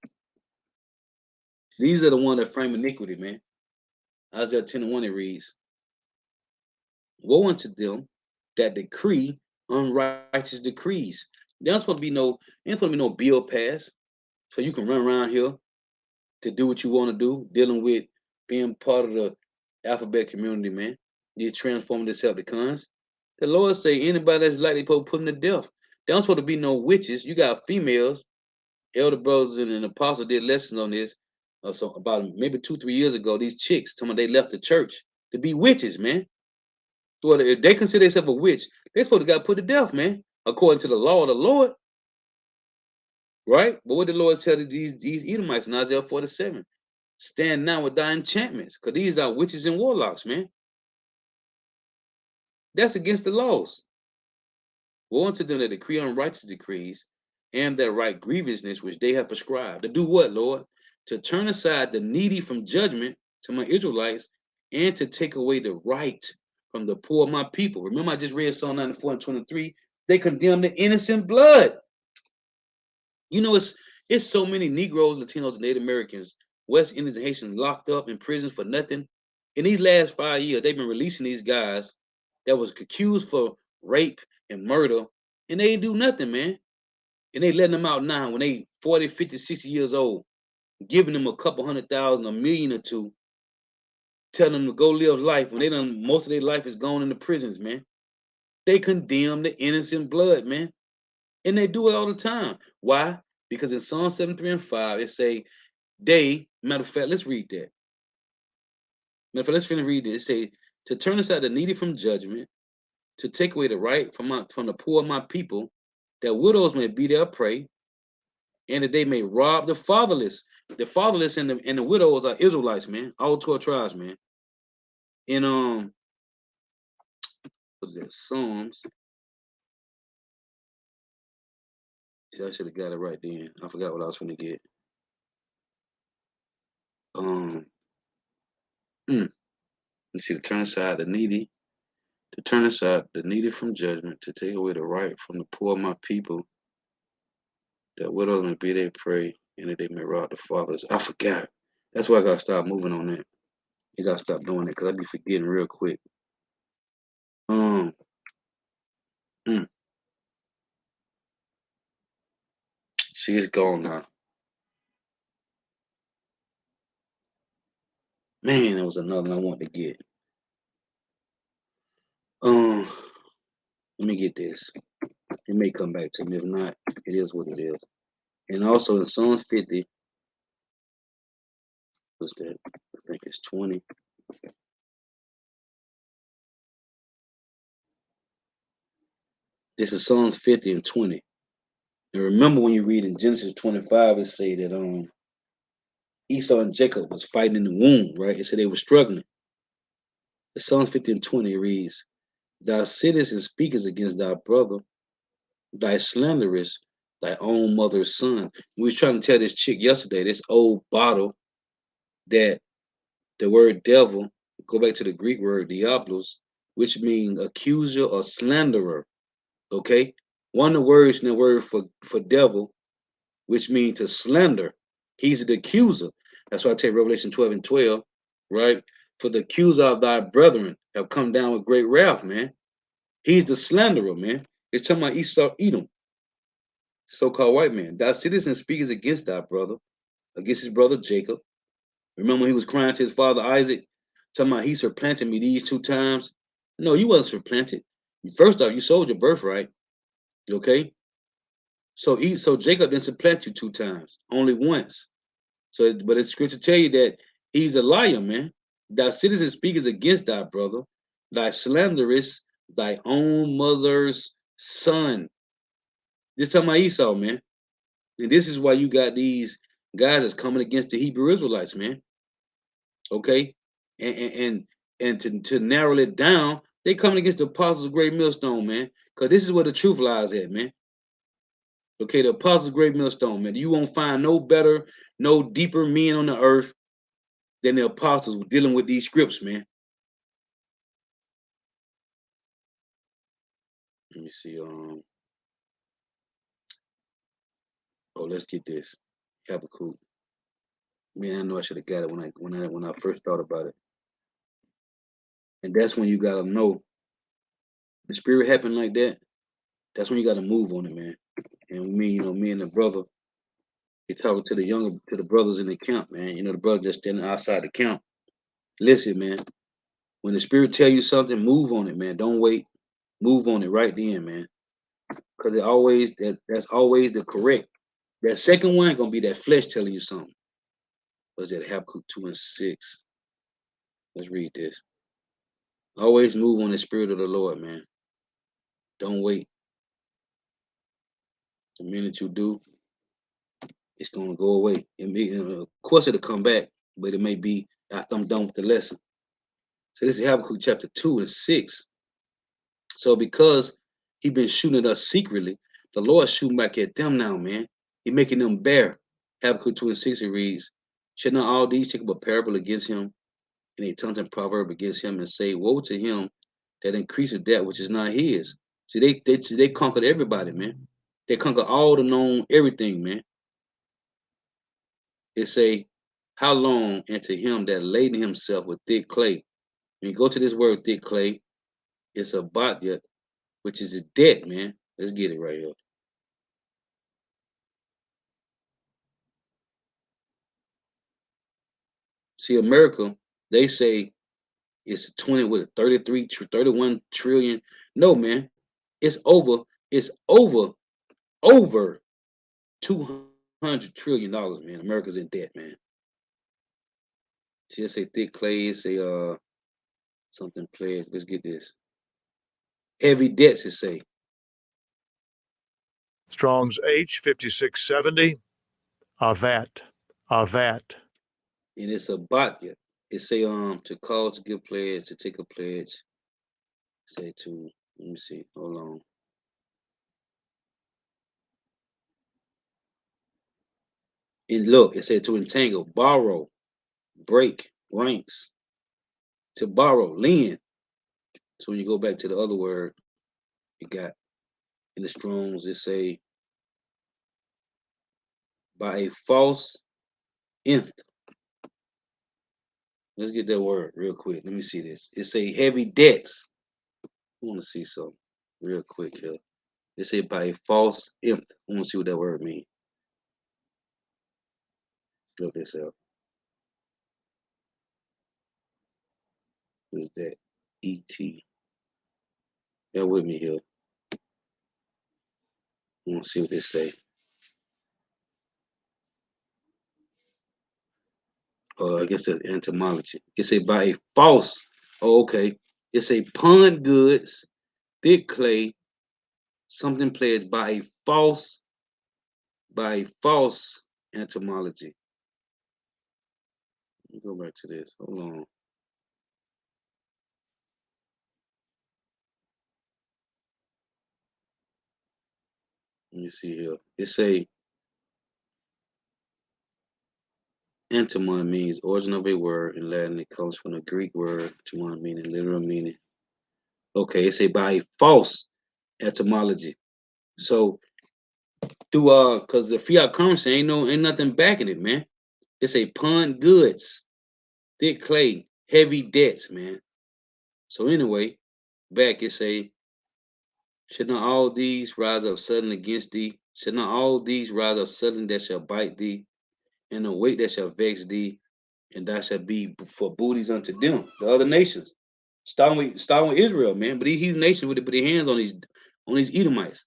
A: These are the one that frame iniquity, man. Isaiah 10 and 1, it reads, woe unto them that decree unrighteous decrees. There's supposed to be no, ain't supposed to be no bill passed. So you can run around here to do what you want to do, dealing with being part of the alphabet community, man. These transforming Decepticons. The Lord say anybody that's likely to put them to death. There don't supposed to be no witches. You got females. Elder brothers and an apostle did lessons on this so about maybe 2-3 years ago. These chicks, some of they left the church to be witches, man. Well, if they consider themselves a witch, they're supposed to got put to death, man, according to the law of the Lord, right? But what did the Lord tell these Edomites in Isaiah 47? Stand now with thy enchantments, because these are witches and warlocks, man. That's against the laws. Woe unto them that decree unrighteous decrees, and that write grievousness which they have prescribed. To do what, Lord? To turn aside the needy from judgment to my Israelites, and to take away the right from the poor of my people. Remember, I just read Psalm 94 and 23. They condemn the innocent blood. You know, it's so many Negroes, Latinos, and Native Americans, West Indians, and Haitians locked up in prisons for nothing. In these last 5 years, they've been releasing these guys that was accused for rape and murder, and they ain't do nothing, man. And they letting them out now when they 40, 50, 60 years old, giving them a couple 100,000, a million or two, telling them to go live life when they done most of their life is gone in the prisons, man. They condemn the innocent blood, man. And they do it all the time. Why? Because in Psalm 73 and 5, it say, matter of fact, let's read that. Matter of fact, let's finish reading it. It say, to turn aside the needy from judgment, to take away the right from the poor of my people, that widows may be their prey, and that they may rob the fatherless. The fatherless and the widows are Israelites, man. All 12 tribes, man. In what is that? Psalms. See, I should have got it right then. I forgot what I was going to get. Um, you see, to turn aside the needy, to turn aside the needy from judgment, to take away the right from the poor of my people, that widows may be their prey, and that they may rob the fathers. I forgot. That's why I gotta start moving on that. You gotta stop doing it because I be forgetting real quick. Um, mm, she is gone now. Man, there was another one I want to get. Um, let me get this. It may come back to me. If not, it is what it is. And also in Psalm 50, what's that? I think it's 20. This is Psalms 50 and 20. And remember when you read in Genesis 25, it say that Esau and Jacob was fighting in the womb, right? It said they were struggling. The Psalms 50 and 20 reads, Thou sittest and speakest against thy brother, thy slanderest thy own mother's son. We was trying to tell this chick yesterday, this old bottle, that the word devil, go back to the Greek word diablos, which means accuser or slanderer. Okay? One of the words in the word for devil, which means to slander. He's the accuser. That's why I take Revelation 12 and 12, right? For the accuser of thy brethren have come down with great wrath, man. He's the slanderer, man. It's talking about Esau, Edom, so-called white man. Thy citizen speaks against thy brother, against his brother Jacob. Remember he was crying to his father Isaac, talking about he supplanted me these 2 times. No, you wasn't supplanted. First off, you sold your birthright. Okay? So Jacob didn't supplant you 2 times, only once. So, but it's scripture tell you that he's a liar, man. Thy citizen speakers against thy brother, thy slanderous, thy own mother's son. This talking about Esau, man. And this is why you got these guys that's coming against the Hebrew Israelites, man. Okay, and to narrow it down, they coming against the apostles of Great Millstone, man. Because this is where the truth lies at, man. Okay, the apostles of Great Millstone, man. You won't find no better, no deeper men on the earth than the apostles dealing with these scripts, man. Let me see. Oh, let's get this. Habakkuk. Man, I know I should have got it when I first thought about it. And that's when you gotta know the spirit happened like that. That's when you gotta move on it, man. And me and the brother, he talking to the brothers in the camp, man. The brother just standing outside the camp. Listen, man. When the spirit tell you something, move on it, man. Don't wait. Move on it right then, man. Because that's always the correct. That second one gonna be that flesh telling you something. Was that Habakkuk 2 and 6? Let's read this. Always move on the spirit of the Lord, man. Don't wait. The minute you do, it's gonna go away. Of course, it'll come back, but it may be after I'm done with the lesson. So this is Habakkuk chapter 2 and 6. So because he been shooting at us secretly, the Lord shooting back at them now, man. He making them bear. Habakkuk 2 and 6 it reads, should not all these take up a parable against him, and a tongue and proverb against him, and say, woe to him that increaseth that which is not his. See, they conquered everybody, man. They conquered all the known everything, man. It say, how long unto him that laden himself with thick clay. When you go to this word thick clay, it's a batyat, which is a debt, man. Let's get it right here. See, America, they say it's 20 with 33, 31 trillion. No, man, it's over over $200 trillion, man. America's in debt, man. See, it's a thick clay, it's a something pledge. Let's get this. Heavy debts, it say.
B: Strong's H5670, Avat, Avat.
A: And it's a batyat. It say to call to give pledge, to take a pledge. Say to, let me see, hold on. And look, it said to entangle, borrow, break, ranks, to borrow, lend. So when you go back to the other word, you got in the Strongs, it say by a false nth. Let's get that word real quick. Let me see this. It say heavy debts. I want to see something real quick here. They say by a false nth. I want to see what that word means. Look this up. What is that? E-T. Bear with me here. I want to see what they say. I guess that's entomology. It's a by a false. Oh, okay. It's a pun goods, thick clay, something pledged by a false entomology. Let me go back to this. Hold on. Let me see here. It say entomon means origin of a word. In Latin, it comes from the Greek word tomon, meaning literal meaning. Okay, it say by a false etymology. So through cause the fiat currency ain't nothing backing it, man. It's a pawned goods, thick clay, heavy debts, man. So anyway, back it say, should not all these rise up suddenly against thee? Should not all these rise up suddenly that shall bite thee, and the weight that shall vex thee, and thou shalt be for booties unto them, the other nations. Starting with Israel, man. But these heathen nations with their hands on these Edomites,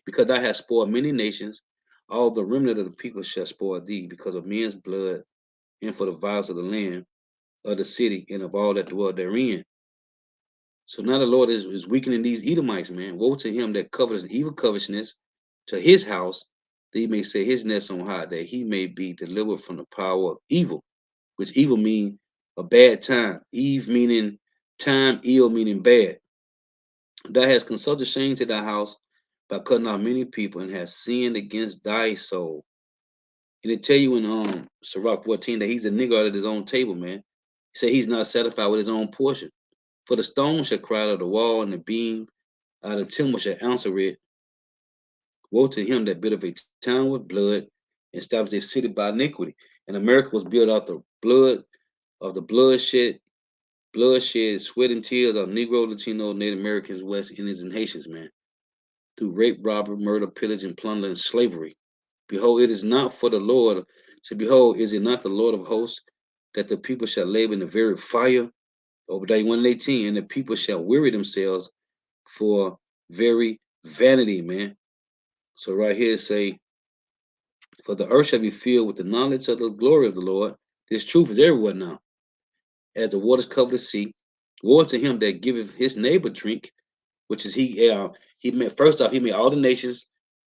A: because thou hast spoiled many nations, all the remnant of the people shall spoil thee, because of men's blood, and for the violence of the land, of the city, and of all that dwell therein. So now the Lord is weakening these Edomites, man. Woe to him that covers evil covetousness to his house, that he may set his nest on high, that he may be delivered from the power of evil, which evil mean a bad time. Eve meaning time, ill meaning bad. Thou hast consulted shame to thy house by cutting off many people, and hast sinned against thy soul. And it tell you in Sirach 14 that he's a nigger out of his own table, man. He said he's not satisfied with his own portion. For the stone shall cry out of the wall, and the beam out of the timber shall answer it. Woe to him that built up a town with blood, and established a city by iniquity. And America was built out the blood of the bloodshed, sweat and tears of Negro, Latino, Native Americans, West Indians, and Haitians, man, through rape, robbery, murder, pillage, and plunder, and slavery. Behold, it is not for the Lord. So behold, is it not the Lord of hosts, that the people shall labor in the very fire? Obadiah 1:18, and the people shall weary themselves for very vanity, man. So right here it say, for the earth shall be filled with the knowledge of the glory of the Lord. This truth is everywhere now. As the waters cover the sea, woe to him that giveth his neighbor drink, which is he made first off, he made all the nations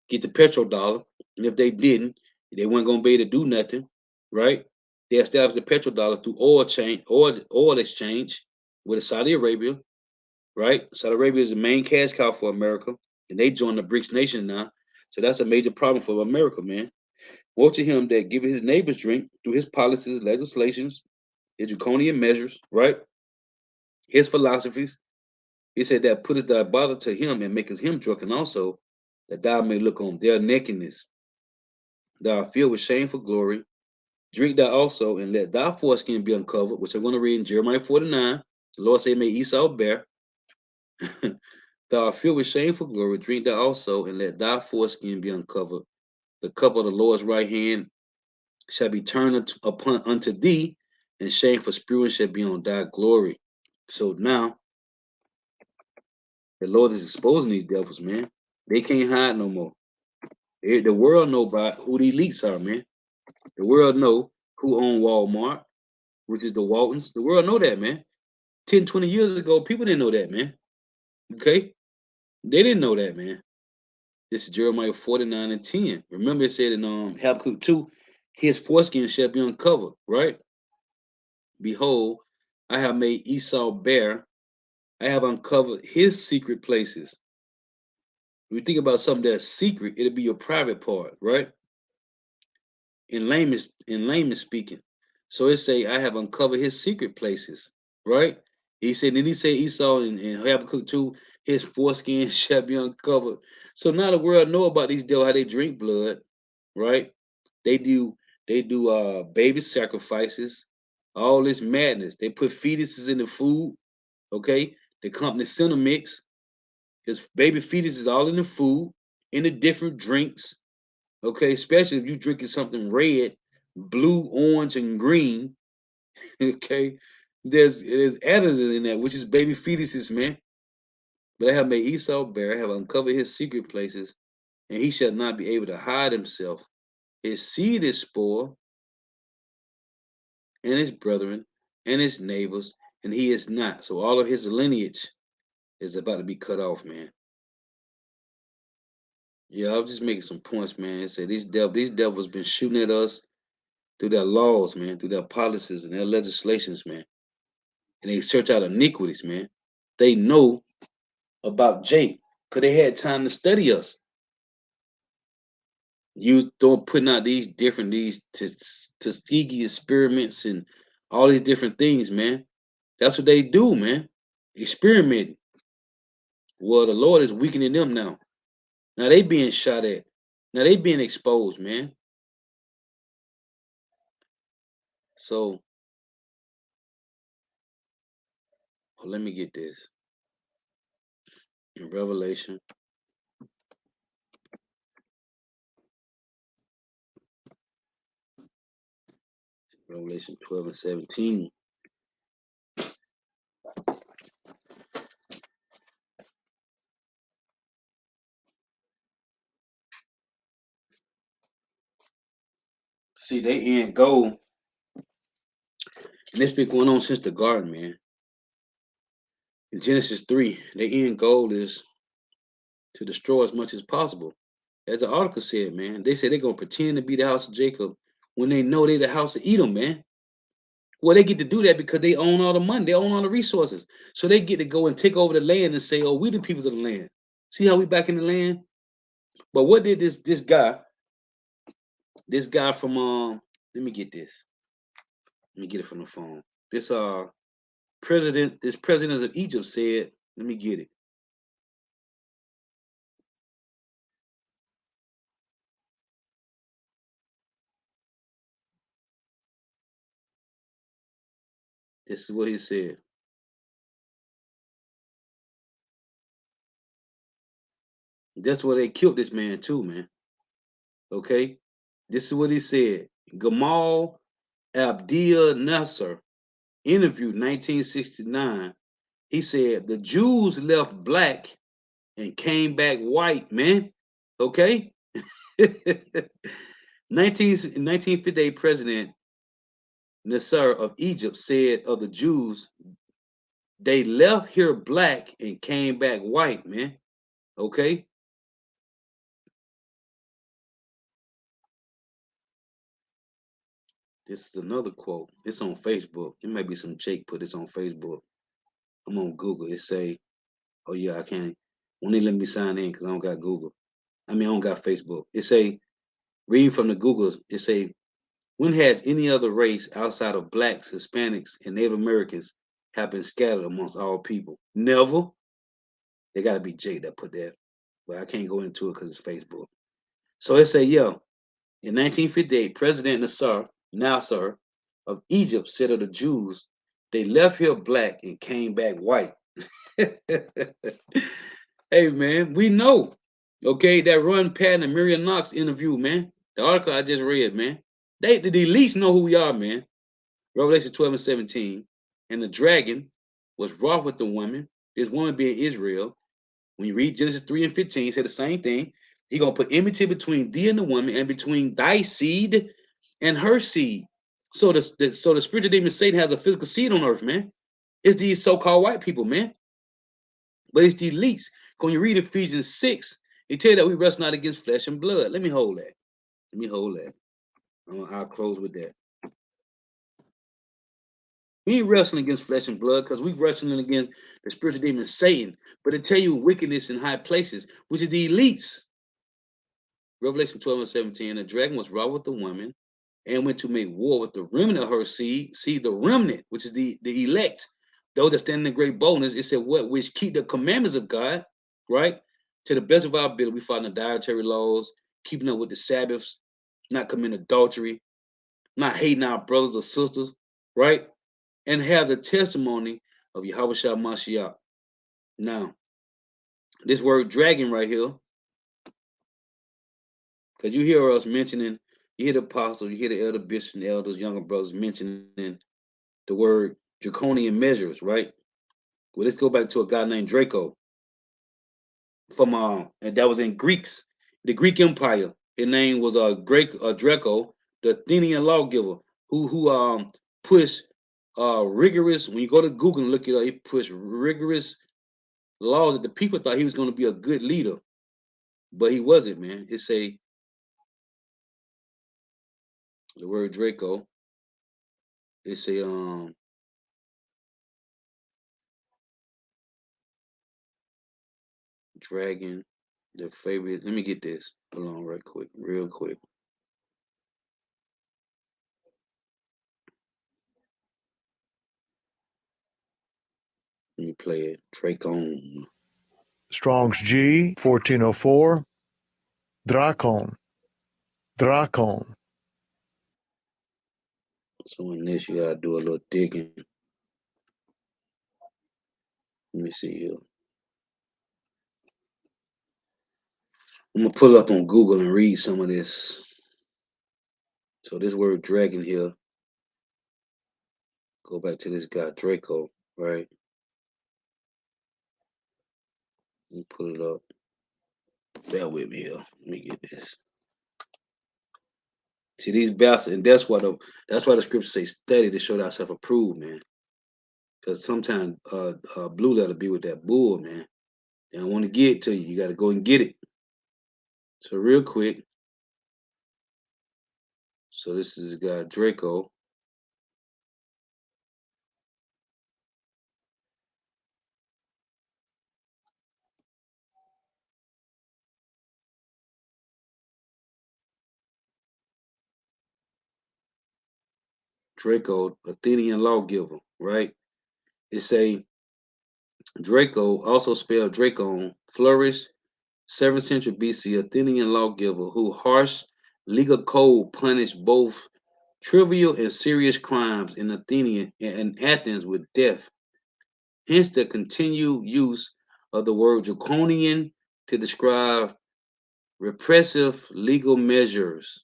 A: get the petrodollar. And if they didn't, they weren't gonna be able to do nothing, right? They established the petrodollar through oil exchange with Saudi Arabia, right? Saudi Arabia is the main cash cow for America, and they joined the BRICS nation now. So that's a major problem for America, man. Woe to him that giveth his neighbors drink through his policies, legislations, his draconian measures, right? His philosophies. He said that putteth thy bottle to him and maketh him drunken also, that thou may look on their nakedness. Thou art filled with shameful glory. Drink thou also, and let thy foreskin be uncovered, which I'm going to read in Jeremiah 49. The Lord said, may Esau bear. Thou art filled with shameful glory. Drink thou also, and let thy foreskin be uncovered. The cup of the Lord's right hand shall be turned unto thee, and shame for spewing shall be on thy glory. So now the Lord is exposing these devils, man. They can't hide no more. The world know about who the elites are, man. The world know who own Walmart, which is the Waltons. The world know that, man. 10, 20 years ago, people didn't know that, man. Okay? They didn't know that, man. This is Jeremiah 49:10. Remember it said in Habakkuk 2, his foreskin shall be uncovered, right? Behold, I have made Esau bare. I have uncovered his secret places. When you think about something that's secret, it'll be your private part, right? In layman speaking. So it say, I have uncovered his secret places, right? He said, then he say Esau in Habakkuk 2, his foreskin shall be uncovered. So now the world know about these devils, how they drink blood, right? They do baby sacrifices, all this madness. They put fetuses in the food, okay? The company Cinemix, because baby fetuses all in the food, in the different drinks, okay, especially if you're drinking something red, blue, orange, and green. Okay, there's additives in that, which is baby fetuses, man. But I have made Esau bare, I have uncovered his secret places, and he shall not be able to hide himself. His seed is spoiled, and his brethren, and his neighbors, and he is not. So all of his lineage is about to be cut off, man. Yeah, I was just making some points, man. It said these devils been shooting at us through their laws, man, through their policies and their legislations, man. And they search out iniquities, man. They know about Jake because they had time to study us. You don't putting out these Tuskegee experiments and all these different things, man. That's what they do, man. Experimenting. Well, the Lord is weakening them now. Now they being shot at. Now they being exposed, man. So let me get this. In Revelation 12 and 17. See, they end goal, and this been going on since the garden, man. In Genesis 3, their end goal is to destroy as much as possible. As the article said, man, they said they're gonna pretend to be the house of Jacob when they know they're the house of Edom, man. Well, they get to do that because they own all the money, they own all the resources. So they get to go and take over the land and say, oh, we the peoples of the land. See how we back in the land? But what did this guy from let me get this. Let me get it from the phone. This president of Egypt said, let me get it. This is what he said. That's why they killed this man too, man. Okay? This is what he said. Gamal Abdel Nasser interviewed 1969. He said the Jews left black and came back white, man. Okay? 1958 President Nasser of Egypt said of the Jews, they left here black and came back white, man. Okay? This is another quote. It's on Facebook. It might be some Jake put this on Facebook. I'm on Google. It say, oh yeah, I can't. Won't they let me sign in because I don't got Google. I mean, I don't got Facebook. It say, reading from the Googles, it say, when has any other race outside of blacks, Hispanics, and Native Americans have been scattered amongst all people? Never. They got to be Jake that put that. But I can't go into it because it's Facebook. So it say, yeah, in 1958, President Nasser of Egypt said of the Jews, they left here black and came back white. Hey man, we know. Okay, that Run Patton and Miriam Knox interview, man. The article I just read, man. The elites know who we are, man. Revelation 12 and 17. And the dragon was wroth with the woman, this woman being Israel. When you read Genesis 3 and 15, it said the same thing. He gonna put enmity between thee and the woman, and between thy seed and her seed. So the spiritual demon Satan has a physical seed on earth, man. It's these so-called white people, man. But it's the elites. When you read Ephesians 6, it tell you that we wrestle not against flesh and blood. Let me hold that. Let me hold that. I'll close with that. We ain't wrestling against flesh and blood because we wrestling against the spiritual demon Satan. But it tell you wickedness in high places, which is the elites. Revelation 12 and 17, the dragon was wrought with the woman and went to make war with the remnant of her seed. See, the remnant, which is the elect, those that stand in great boldness, it said what? Which keep the commandments of God, right? To the best of our ability, we follow the dietary laws, keeping up with the Sabbaths, not committing adultery, not hating our brothers or sisters, right? And have the testimony of Yahweh Shah Mashiach. Now, this word dragon right here, because you hear us mentioning, you hear the apostles, you hear the elder bishops and elders, younger brothers mentioning the word draconian measures, right? Well, let's go back to a guy named Draco from and that was in Greeks, the Greek Empire. His name was Draco, the Athenian lawgiver, who pushed rigorous. When you go to Google and look it up, he pushed rigorous laws that the people thought he was going to be a good leader, but he wasn't, man. It say the word Draco. It say dragon, the favorite. Let me get this. Hold on right quick, real quick. Let me play it. Dracon.
B: Strong's G 1404. Drakon. Drakon.
A: So in this, you gotta do a little digging. Let me see here. I'm gonna pull up on Google and read some of this. So this word dragon here, go back to this guy Draco, right? Let me pull it up. Bear with me here. Let me get this. See these bastards, and that's why the scriptures say study to show thyself approved, man. Because sometimes blue letter be with that bull, man. They don't want to get it to you. You got to go and get it. So real quick. So this is the guy Draco. Draco, Athenian lawgiver, right? It say Draco, also spelled Dracon, flourished 7th century BC, Athenian lawgiver who harsh legal code punished both trivial and serious crimes in Athens with death. Hence the continued use of the word draconian to describe repressive legal measures.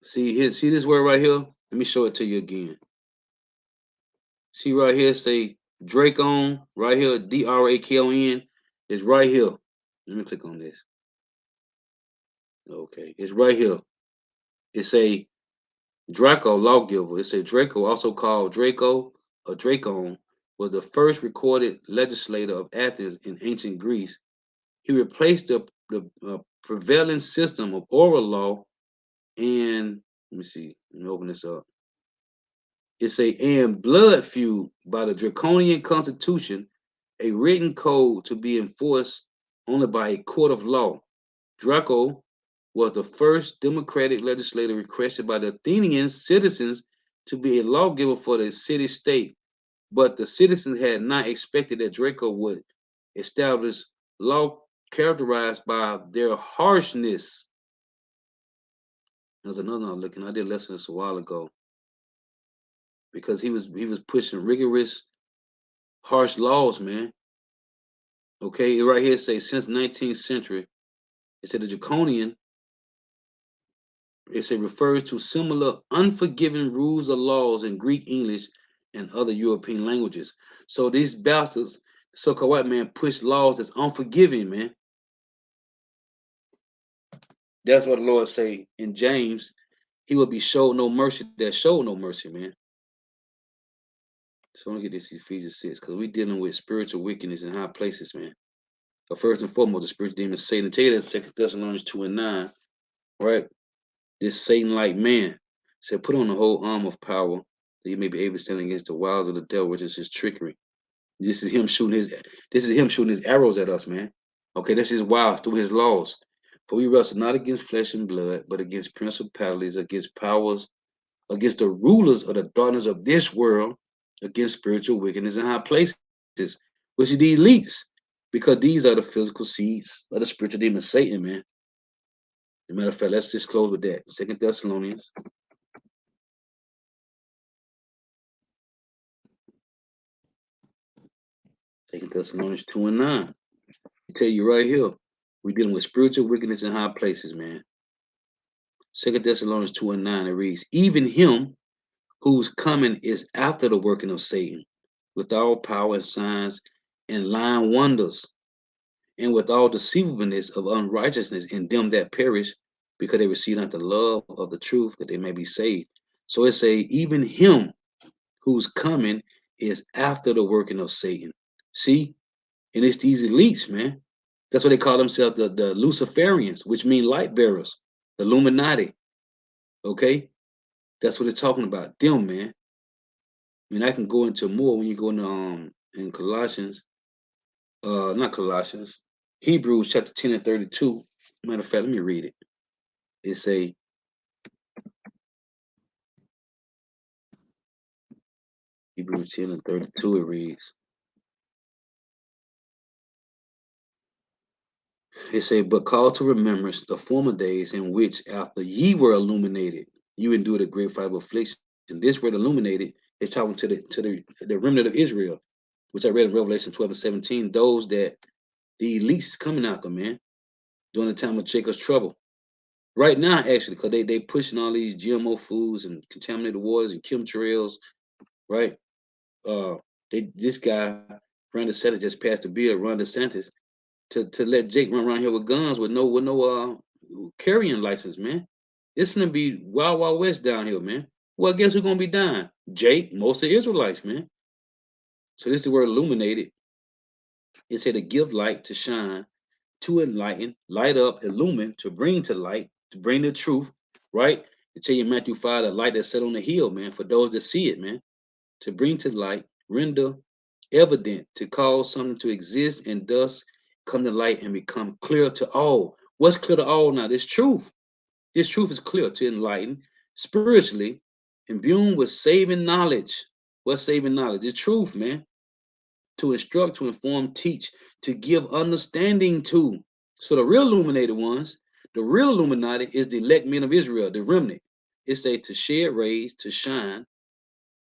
A: See this word right here? Let me show it to you again. See right here, say Dracon, right here, Drakon is right here. Let me click on this. Okay, it's right here. It's a Draco lawgiver. It's a Draco, also called Draco or Dracon, was the first recorded legislator of Athens in ancient Greece. He replaced the prevailing system of oral law and let me see, let me open this up. It's a and blood feud by the draconian constitution, a written code to be enforced only by a court of law. Draco was the first democratic legislator requested by the Athenian citizens to be a lawgiver for the city state, but the citizens had not expected that Draco would establish law characterized by their harshness. There's another one I'm looking. I did lesson this a while ago because he was pushing rigorous, harsh laws, man. Okay, right here it says since 19th century. It said the draconian. It said refers to similar unforgiving rules or laws in Greek, English, and other European languages. So these bastards, so-called white man, push laws that's unforgiving, man. That's what the Lord say in James. He will be showed no mercy that showed no mercy, man. So let me get this Ephesians 6, because we're dealing with spiritual wickedness in high places, man. But first and foremost, the spiritual demon Satan. Tell you that 2 Thessalonians 2 and 9, right? This Satan-like man said, put on the whole arm of power that you may be able to stand against the wiles of the devil, which is his trickery. This is him shooting his arrows at us, man. Okay, that's his wiles through his laws. For we wrestle not against flesh and blood, but against principalities, against powers, against the rulers of the darkness of this world, against spiritual wickedness in high places, which is the elites, because these are the physical seeds of the spiritual demon Satan, man. As a matter of fact, let's just close with that. 2 Thessalonians. 2 Thessalonians 2 and 9. I tell you right here, we're dealing with spiritual wickedness in high places, man. 2 Thessalonians 2 and 9, it reads, even him whose coming is after the working of Satan, with all power and signs and lying wonders, and with all deceivableness of unrighteousness in them that perish, because they receive not the love of the truth, that they may be saved. So it say, even him whose coming is after the working of Satan. See? And it's these elites, man. That's what they call themselves, the Luciferians, which mean light bearers, the Illuminati. Okay? That's what it's talking about. Them, man. I mean, I can go into more when you go into in Colossians, not Colossians, Hebrews chapter 10 and 32. Matter of fact, let me read it. It say, Hebrews 10 and 32, it reads, it say, but call to remembrance the former days in which after ye were illuminated, you endured a great fight of affliction. This word illuminated is talking to the remnant of Israel, which I read in Revelation 12 and 17, those that the elites coming after, man, during the time of Jacob's trouble. Right now, actually, because they pushing all these GMO foods and contaminated waters and chemtrails, right? This guy, Ron DeSantis, just passed a bill, Ron DeSantis, to let Jake run around here with guns with no carrying license, man. It's gonna be wild wild west down here, man. Well, guess who's gonna be dying? Jake, most of the Israelites, man. So this is where illuminated. It said to give light, to shine, to enlighten, light up, illumine, to bring to light, to bring the truth, right? To tell you in Matthew 5, the light that's set on the hill, man, for those that see it, man, to bring to light, render evident, to cause something to exist and thus come to light and become clear to all. What's clear to all now? This truth. This truth is clear to enlighten spiritually, imbued with saving knowledge. What's saving knowledge? The truth, man. To instruct, to inform, teach, to give understanding to. So the real illuminated ones, the real Illuminati is the elect men of Israel, the remnant. It's a to shed rays, to shine,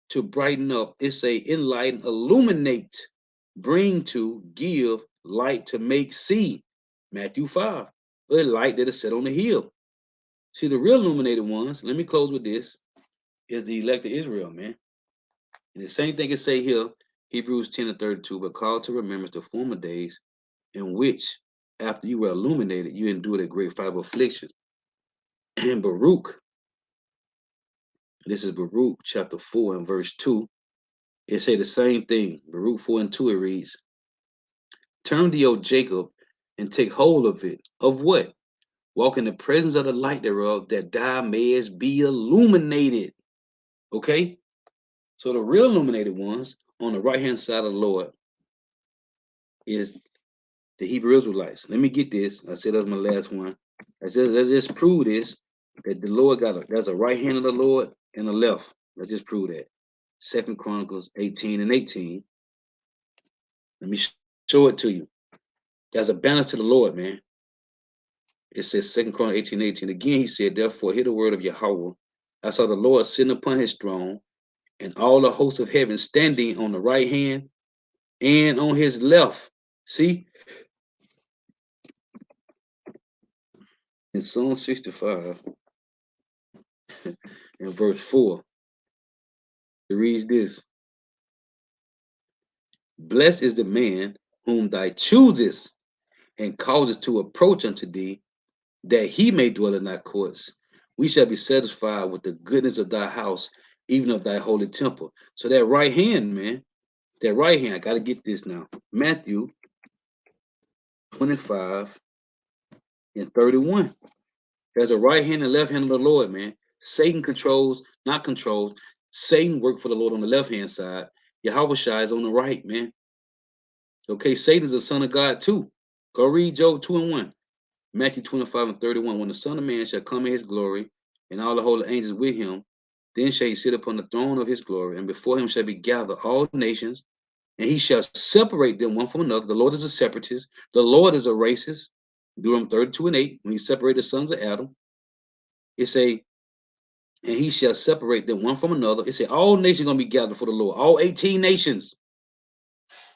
A: to brighten up. It's a enlighten, illuminate, bring to, give, light to make see. Matthew 5. A light that is set on the hill. See, the real illuminated ones, let me close with this, is the elect of Israel, man. And the same thing can say here, Hebrews 10 and 32, but call to remembrance the former days in which, after you were illuminated, you endured a great fight of affliction. And Baruch, this is Baruch chapter 4 and verse 2, it say the same thing. Baruch 4 and 2, it reads, turn thee, O Jacob, and take hold of it. Of what? Walk in the presence of the light thereof, that thou mayest be illuminated. Okay? So the real illuminated ones on the right-hand side of the Lord is the Hebrew Israelites. Let me get this. I said that's my last one. Let's just prove this, that the Lord there's a right hand of the Lord and a left. Let's just prove that. 2 Chronicles 18 and 18. Let me show it to you. There's a balance to the Lord, man. It says 2 Chronicles 18 and 18. Again, he said, therefore, hear the word of Yahweh. I saw the Lord sitting upon his throne, and all the hosts of heaven standing on the right hand and on his left. See, in Psalm 65, in verse 4, it reads this: blessed is the man whom thou choosest and causest to approach unto thee, that he may dwell in thy courts. We shall be satisfied with the goodness of thy house, even of thy holy temple. So that right hand, man, that right hand, I got to get this now. Matthew 25 and 31. There's a right hand and left hand of the Lord, man. Satan controls, not controls. Satan worked for the Lord on the left hand side. Yahweh Shai is on the right, man. Okay, Satan is the son of God too. Go read Job 2 and 1. Matthew 25 and 31. When the Son of Man shall come in his glory, and all the holy angels with him, then shall he sit upon the throne of his glory, and before him shall be gathered all nations, and he shall separate them one from another. The Lord is a separatist. The Lord is a racist. Deuteronomy 32 and 8. When he separated the sons of Adam, it say, and he shall separate them one from another. It say all nations are going to be gathered for the Lord. All 18 nations.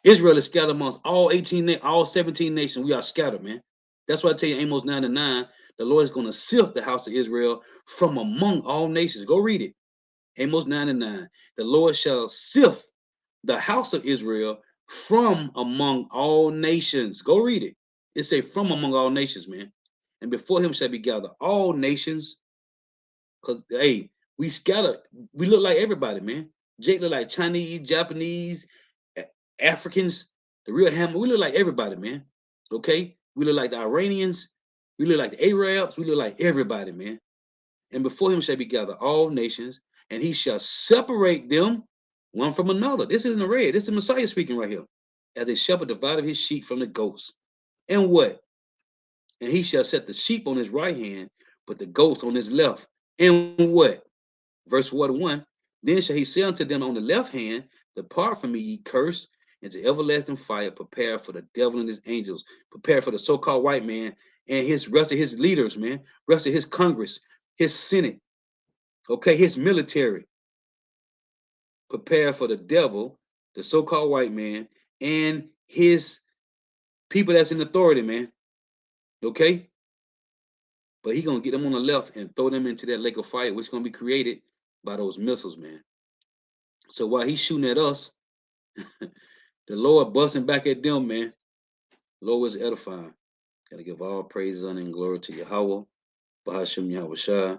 A: Israel is scattered amongst all 18, all 17 nations. We are scattered, man. That's why I tell you, Amos 9 and 9, the Lord is going to sift the house of Israel from among all nations. Go read it. Amos 9 and 9. The Lord shall sift the house of Israel from among all nations. Go read it. It say from among all nations, man. And before him shall be gathered all nations. Because, hey, we scattered. We look like everybody, man. Jake look like Chinese, Japanese, Africans, the real hammer. We look like everybody, man. Okay? We look like the Iranians. We look like the Arabs. We look like everybody, man. And before him shall be gathered all nations, and he shall separate them one from another. This isn't a red. This is Messiah speaking right here. As a shepherd divided his sheep from the goats. And what? And he shall set the sheep on his right hand, but the goats on his left. And what? Verse 41, then shall he say unto them on the left hand, depart from me, ye cursed, into everlasting fire, prepared for the devil and his angels, prepared for the so-called white man and his rest of his leaders, man, rest of his Congress, his Senate, okay, his military, prepare for the devil, the so-called white man, and his people that's in authority, man. Okay? But he gonna get them on the left and throw them into that lake of fire, which is gonna be created by those missiles, man. So while he's shooting at us, the Lord busting back at them, man. The Lord is edifying. Gotta give all praises, honor, and glory to Yahweh, Bahashim Yahweh Shai,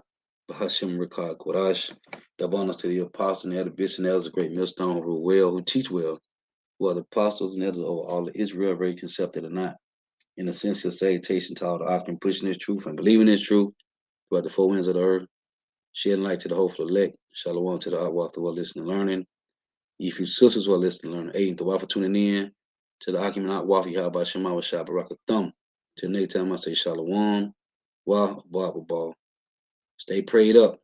A: Bahashim Rikah Kodash. Double honors to the apostle and elder bishop and elders, a great millstone who well, who teach well, who are the apostles and elders over all of Israel, very concepted or not. In a sense, your salutation to all the octane, pushing this truth and believing this truth throughout the four winds of the earth, shedding light to the hopeful elect. Shalom to the Awaf who are listening and learning. If you sisters who are listening and learning, aid the Wafa tuning in. To the Akiman Wafi Yahba Shema Shah Baraka Thumb. Till next time I say Shalom. Wah Baba Ball. Stay prayed up.